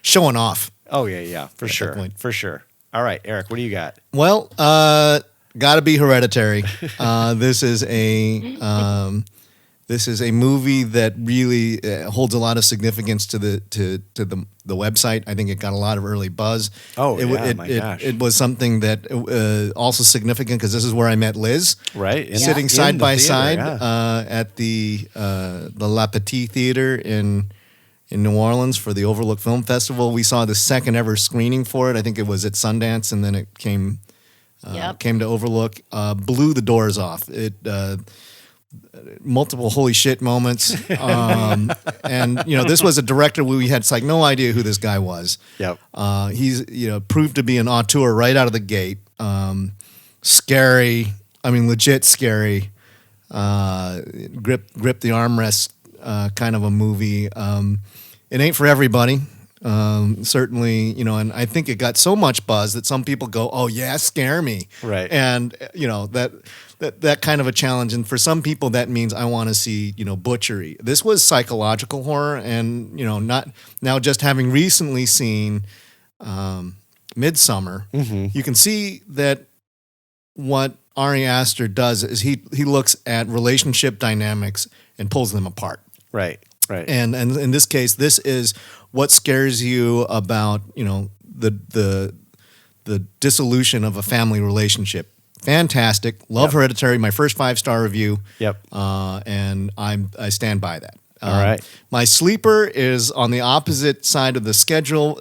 showing off. Oh, yeah, for sure. For sure. All right, Eric, what do you got? Well, got to be Hereditary. This is a movie that really holds a lot of significance to the website. I think it got a lot of early buzz. Oh, my gosh. It was something that also significant because this is where I met Liz. Right. Sitting side by side at the La Petite Theater in New Orleans for the Overlook Film Festival. We saw the second ever screening for it. I think it was at Sundance, and then it came to Overlook. Blew the doors off. It multiple holy shit moments. And this was a director we had no idea who this guy was. Yep. He's proved to be an auteur right out of the gate. Scary. I mean, legit scary. Grip the armrest kind of a movie. It ain't for everybody. Certainly, and I think it got so much buzz that some people go, "Oh yeah, scare me!" Right, and that kind of a challenge. And for some people, that means I want to see butchery. This was psychological horror, and not now just having recently seen Midsummer, you can see that what Ari Aster does is he looks at relationship dynamics and pulls them apart. Right. Right. And in this case, this is what scares you about, the dissolution of a family relationship. Fantastic. Love Hereditary. My first 5-star review. Yep. And I stand by that. All right. My sleeper is on the opposite side of the schedule,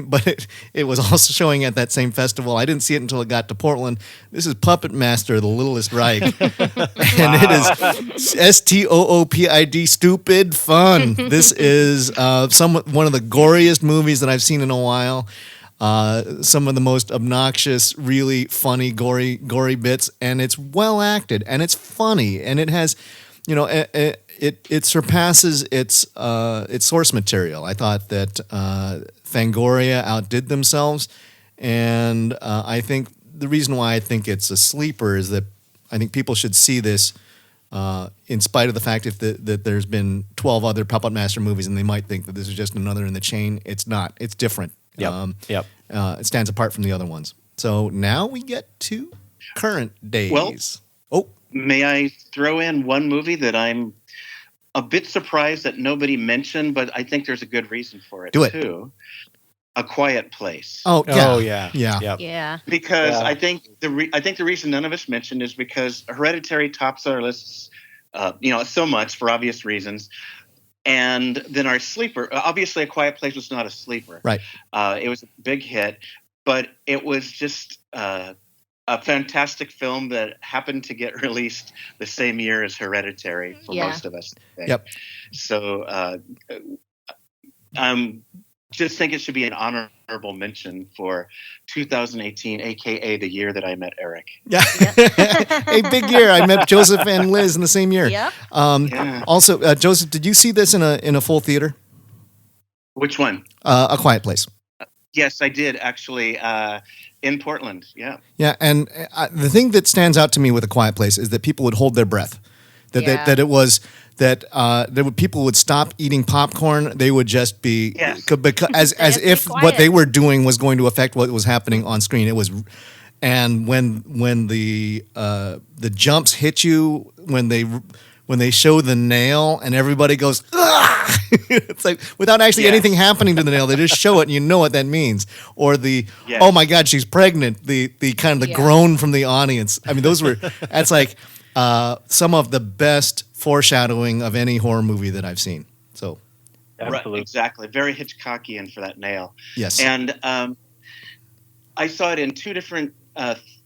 but it was also showing at that same festival. I didn't see it until it got to Portland. This is Puppet Master, The Littlest Reich. And it is STOOPID, stupid fun. This is one of the goriest movies that I've seen in a while. Some of the most obnoxious, really funny, gory bits, and it's well acted, and it's funny, and it has, it surpasses its source material. I thought that Fangoria outdid themselves, and I think the reason why I think it's a sleeper is that I think people should see this. In spite of the fact that there's been 12 other Puppet Master movies, and they might think that this is just another in the chain. It's not. It's different. Yep. It stands apart from the other ones. So now we get to current days. Well, may I throw in one movie that I'm a bit surprised that nobody mentioned, but I think there's a good reason for it too. A Quiet Place. Oh yeah. Yeah. Because I think the reason none of us mentioned is because Hereditary tops our lists, so much for obvious reasons. And then our sleeper, obviously A Quiet Place was not a sleeper. Right. It was a big hit, but it was just a fantastic film that happened to get released the same year as Hereditary for most of us. Yep. So just think it should be an honorable mention for 2018, a.k.a. the year that I met Eric. Yeah. A big year. I met Joseph and Liz in the same year. Yep. Also, Joseph, did you see this in a full theater? Which one? A Quiet Place. Yes, I did actually in Portland. Yeah. Yeah, and the thing that stands out to me with A Quiet Place is that people would hold their breath. That it was that people would stop eating popcorn. They would just be because as if what they were doing was going to affect what was happening on screen. It was, and when the jumps hit you when they show the nail and everybody goes, "Ugh!" It's like without actually anything happening to the nail, they just show it and you know what that means. Or oh my God, she's pregnant. The kind of the groan from the audience. I mean, that's like some of the best foreshadowing of any horror movie that I've seen. So, absolutely. Right, exactly. Very Hitchcockian for that nail. Yes. And I saw it in two different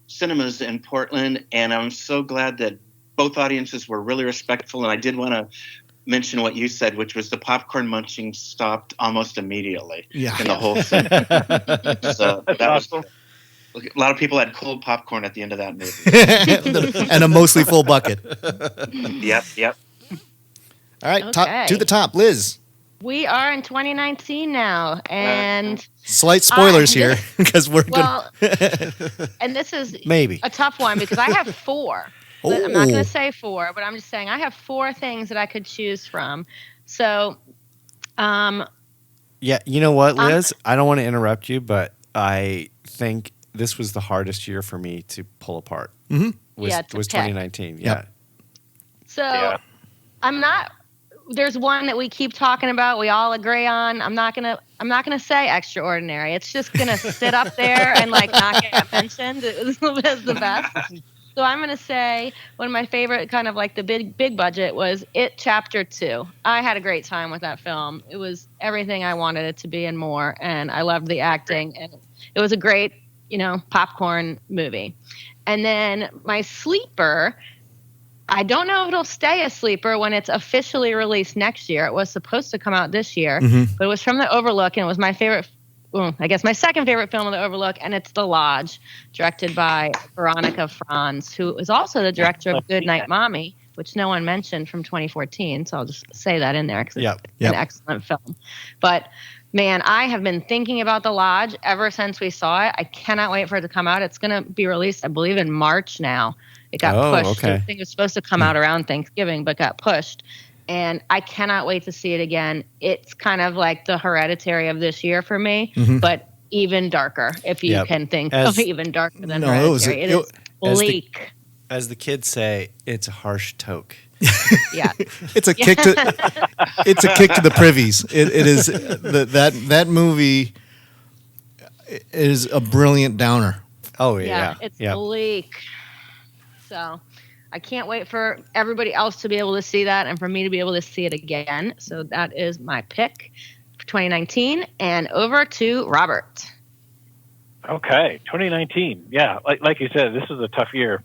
cinemas in Portland, and I'm so glad that both audiences were really respectful. And I did want to mention what you said, which was the popcorn munching stopped almost immediately Yeah. in the whole thing. So that was a lot of people had cold popcorn at the end of that movie. And a mostly full bucket. Yep. All right, Okay. to the top, Liz. We are in 2019 now, and Slight spoilers here this- because we're going. well, and this is Maybe. a tough one because I have 4. But I'm not going to say 4, but I'm just saying I have 4 things that I could choose from. So, Yeah, you know what, Liz? I don't want to interrupt you, but I think this was the hardest year for me to pull apart. Mhm. Was to pick. 2019. Yep. Yeah. So Yeah. I'm not. There's one that we keep talking about. We all agree on. I'm not gonna say extraordinary. It's just gonna sit up there and like not get mentioned. It was the best. So I'm gonna say one of my favorite, kind of like the big budget, was It Chapter 2. I had a great time with that film. It was everything I wanted it to be and more, and I loved the acting, and it was a great, popcorn movie. And then my sleeper, I don't know if it'll stay a sleeper when it's officially released next year. It was supposed to come out this year, but it was from The Overlook, and it was my favorite, I guess my second favorite film of The Overlook, and it's The Lodge, directed by Veronica Franz, who is also the director of Good Night Mommy, which no one mentioned, from 2014. So I'll just say that in there because it's Yep. an excellent film. But man, I have been thinking about The Lodge ever since we saw it. I cannot wait for it to come out. It's going to be released, I believe, in March now. It got pushed. Okay. I think it was supposed to come out around Thanksgiving, but got pushed. And I cannot wait to see it again. It's kind of like the Hereditary of this year for me, but even darker, if you can think of even darker than Hereditary. It is bleak. As the kids say, it's a harsh toke. Yeah. It's a kick to the privies. It is that movie is a brilliant downer. Oh yeah. It's bleak. So I can't wait for everybody else to be able to see that and for me to be able to see it again. So that is my pick for 2019. And over to Robert. Okay, 2019. Yeah, like you said, this is a tough year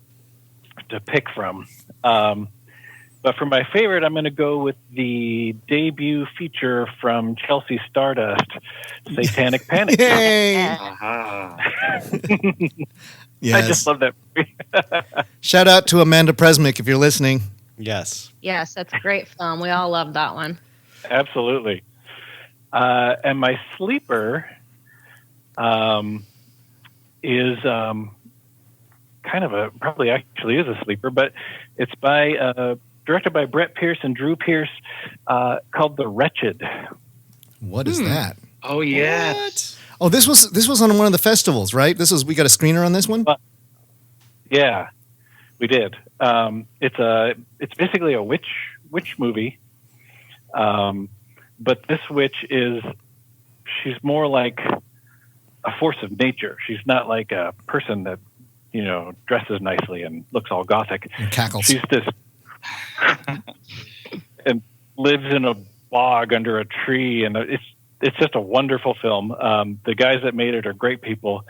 to pick from. But for my favorite, I'm going to go with the debut feature from Chelsea Stardust, Satanic Panic. Yay! I just love that movie. Shout out to Amanda Presmick if you're listening. Yes. Yes, that's a great film. We all loved that one. Absolutely. And my sleeper is kind of probably actually is a sleeper, but it's directed by Brett Pierce and Drew Pierce, called The Wretched. What is that? Oh, yes. Oh, this was on one of the festivals, right? We got a screener on this one? Yeah, we did. It's basically a witch movie. But this witch she's more like a force of nature. She's not like a person that, dresses nicely and looks all gothic. And cackles. She's this and lives in a bog under a tree, and it's just a wonderful film. The guys that made it are great people,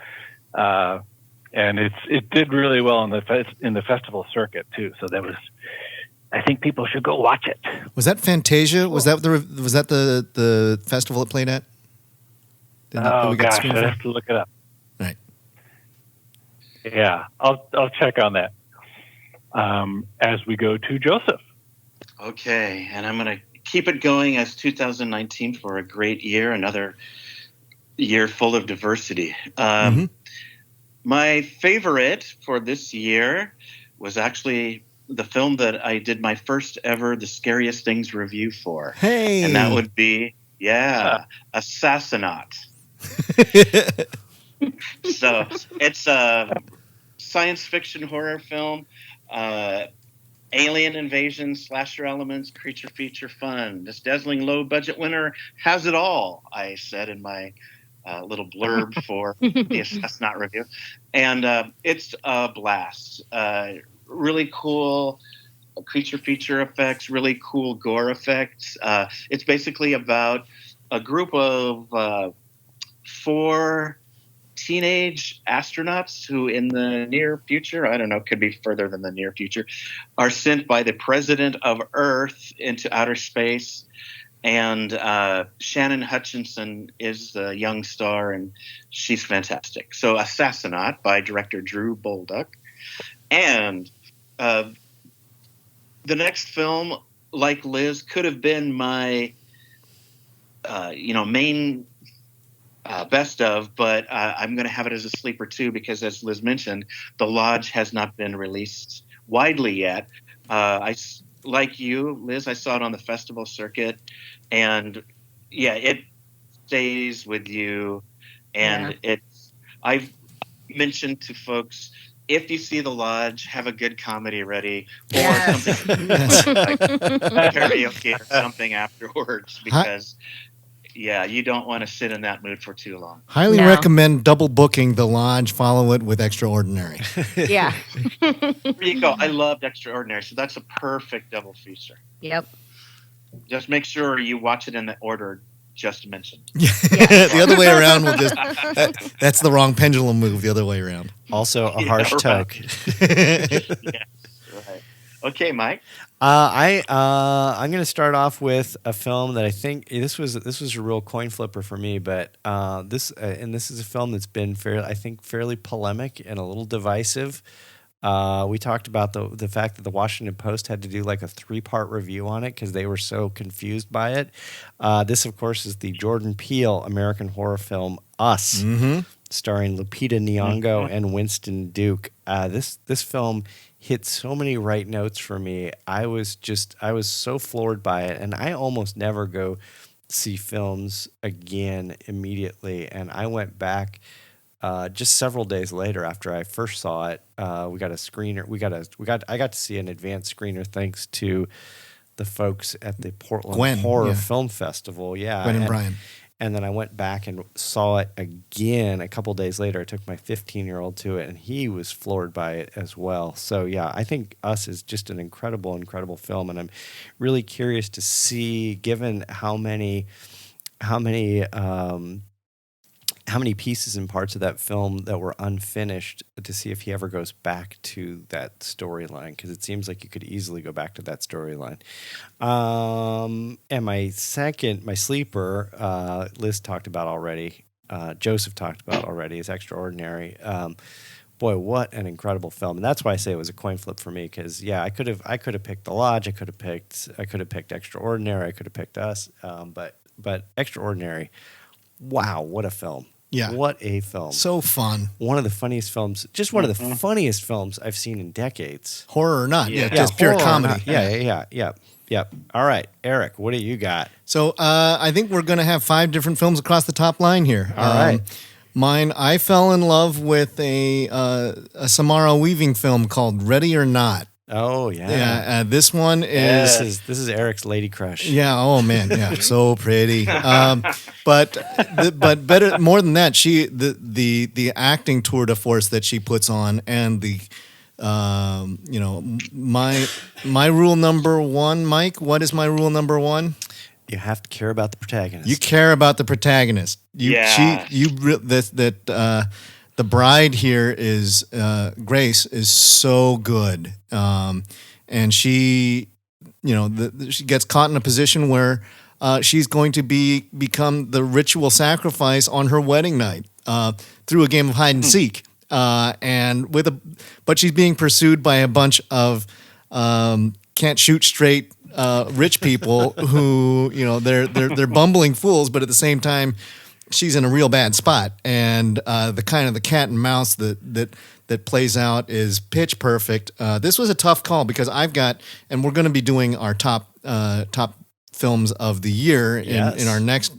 and it did really well in the festival circuit too. So I think people should go watch it. Was that Fantasia? Was that the festival it played at? Oh gosh, I have to look it up. Right. Yeah, I'll check on that. As we go to Joseph. Okay, and I'm going to keep it going as 2019 for a great year, another year full of diversity. My favorite for this year was actually the film that I did my first ever The Scariest Things review for. Hey! And that would be, Assassinat. So it's a science fiction horror film. Alien invasion, slasher elements, creature feature fun. This dazzling low budget winner has it all, I said in my little blurb for the Assassinat review. And it's a blast. Really cool creature feature effects, really cool gore effects. It's basically about a group of 4 teenage astronauts who in the near future, I don't know, could be further than the near future, are sent by the president of Earth into outer space. And Shannon Hutchinson is the young star, and she's fantastic. So Assassinat by director Drew Bolduc. And the next film, like Liz, could have been my main best of, but I'm going to have it as a sleeper too, because as Liz mentioned, The Lodge has not been released widely yet. Like you, Liz, I saw it on the festival circuit, and it stays with you. And I've mentioned to folks, if you see The Lodge, have a good comedy ready, or something like karaoke or something afterwards, because you don't want to sit in that mood for too long. Highly recommend double booking The Lodge, follow it with Extraordinary. Yeah. There you go. I loved Extraordinary, so that's a perfect double feature. Yep. Just make sure you watch it in the order just mentioned. The other way around will just that's the wrong pendulum move, the other way around. Also a harsh tug. Yes, right. Okay, Mike. I'm going to start off with a film that I think this was a real coin flipper for me, but this is a film that's been fairly polemic and a little divisive. We talked about the fact that the Washington Post had to do like a 3-part review on it because they were so confused by it. This, of course, is the Jordan Peele American horror film Us, starring Lupita Nyong'o and Winston Duke. This film hit so many right notes for me. I was so floored by it, and I almost never go see films again immediately. And I went back just several days later after I first saw it. We got a screener. I got to see an advanced screener thanks to the folks at the Portland Horror Film Festival. Yeah, Gwen and Brian. And then I went back and saw it again a couple days later. I took my 15-year-old to it, and he was floored by it as well. So, yeah, I think Us is just an incredible, incredible film, and I'm really curious to see, given how many pieces and parts of that film that were unfinished, to see if he ever goes back to that storyline, because it seems like you could easily go back to that storyline. And my sleeper, Liz talked about already, Joseph talked about already, is Extraordinary. Boy, what an incredible film. And that's why I say it was a coin flip for me, because I could have picked The Lodge, I could have picked Extraordinary, I could have picked Us, but Extraordinary, wow, what a film. Yeah. What a film. So fun. One of the funniest films, just one of the funniest films I've seen in decades. Horror or not. Yeah, just pure comedy. Yeah. All right, Eric, what do you got? So I think we're going to have 5 different films across the top line here. All right. Mine, I fell in love with a Samara Weaving film called Ready or Not. Oh yeah, yeah. This one is this is Eric's lady crush. Yeah. Oh man. Yeah. So pretty. But better more than that, the acting tour de force that she puts on, and the my rule number 1, Mike. What is my rule number 1? You have to care about the protagonist. You care about the protagonist. The bride here is Grace is so good, and she, she gets caught in a position where she's going to become the ritual sacrifice on her wedding night through a game of hide and seek, but she's being pursued by a bunch of can't shoot straight rich people who they're bumbling fools, but at the same time, she's in a real bad spot, and the kind of the cat and mouse that plays out is pitch perfect. This was a tough call because and we're going to be doing our top films of the year in our next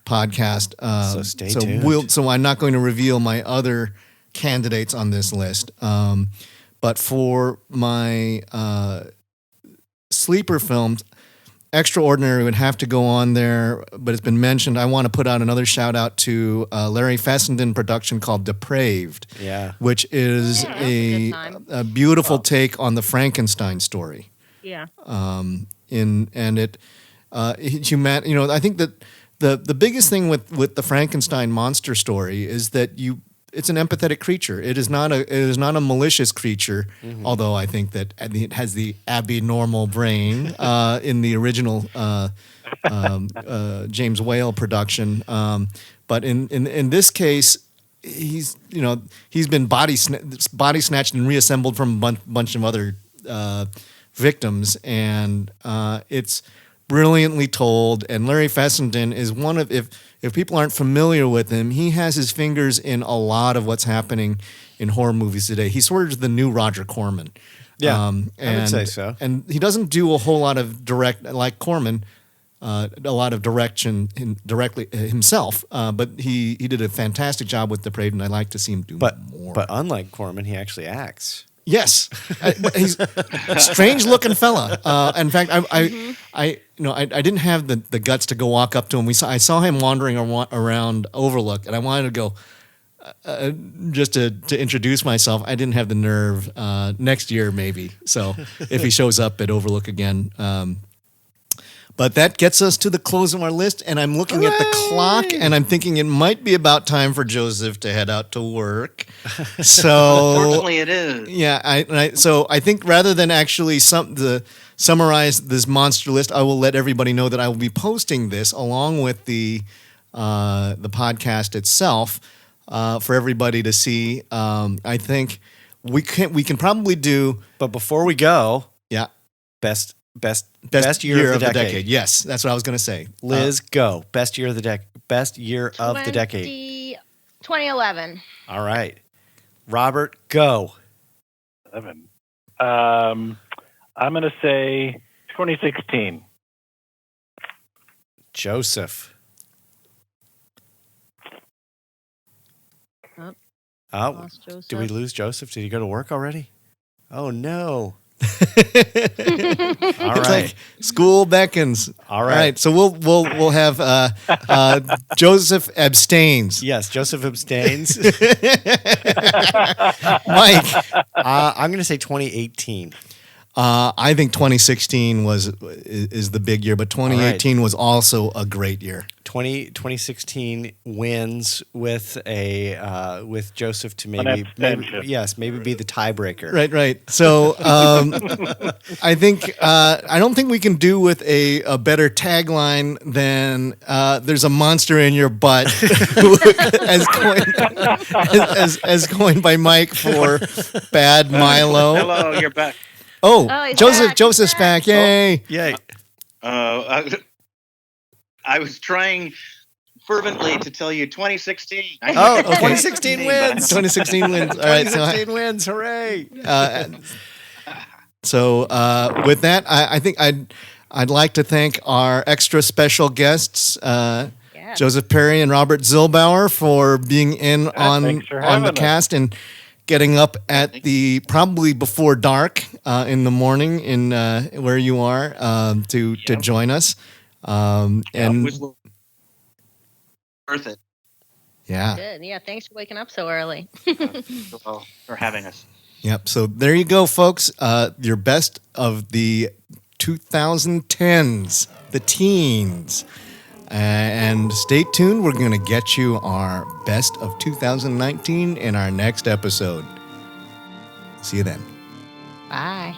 podcast. So stay tuned. So I'm not going to reveal my other candidates on this list, but for my sleeper films, Extraordinary would have to go on there, but it's been mentioned. I want to put out another shout out to Larry Fessenden production called Depraved, which is a beautiful take on the Frankenstein story. Yeah. I think that the biggest thing with the Frankenstein monster story is that it's an empathetic creature. It is not a malicious creature, although I think that it has the abnormal brain in the original James Whale production. But in this case, he's been body snatched and reassembled from a bunch of other victims, and it's brilliantly told. And Larry Fessenden is one of, if people aren't familiar with him, he has his fingers in a lot of what's happening in horror movies today. He's sort of the new Roger Corman. Yeah, I would say so. And he doesn't do a whole lot of like Corman, a lot of direction directly himself. But he did a fantastic job with Depraved, and I'd like to see him do more. But unlike Corman, he actually acts. Yes, he's a strange looking fella. In fact, I didn't have the guts to go walk up to him. I saw him wandering around Overlook, and I wanted to go just to introduce myself. I didn't have the nerve. Next year, maybe. So if he shows up at Overlook again. But that gets us to the close of our list, and I'm looking at the clock, and I'm thinking it might be about time for Joseph to head out to work. So, Unfortunately, it is. Yeah, so I think rather than actually summarize this monster list, I will let everybody know that I will be posting this along with the podcast itself for everybody to see. I think we can probably do. But before we go, yeah, best year of the decade. Yes, that's what I was going to say. Liz, go. Best year of the decade. Best year of the decade. 2011. All right. Robert, go. 11. I'm going to say 2016. Joseph. Oh, Oh, lost Joseph. did we lose Joseph? Did he go to work already? Oh, no. It's All right. like school beckons. All right. So we'll have Joseph abstains. Yes, Joseph abstains. Mike, I'm going to say 2018. I think 2016 is the big year, but 2018 was also a great year. 2016 wins with with Joseph to maybe be the tiebreaker. Right. So I think I don't think we can do with a better tagline than "There's a monster in your butt," as coined by Mike for Bad Milo. Hello, you're back. Oh, he's Joseph's back! Yay! Yay. I was trying fervently to tell you 2016. Oh, 2016 wins. 2016 wins. All right, 2016 wins. Hooray. So with that, I think I'd like to thank our extra special guests, Joseph Perry and Robert Zilbauer, for being in on the cast and getting up at the probably before dark in the morning in where you are to join us. And it was worth it. Yeah. Good. Yeah, thanks for waking up so early. Well, for having us. Yep. So there you go, folks. Your best of the 2010s, the teens. And stay tuned. We're going to get you our best of 2019 in our next episode. See you then. Bye.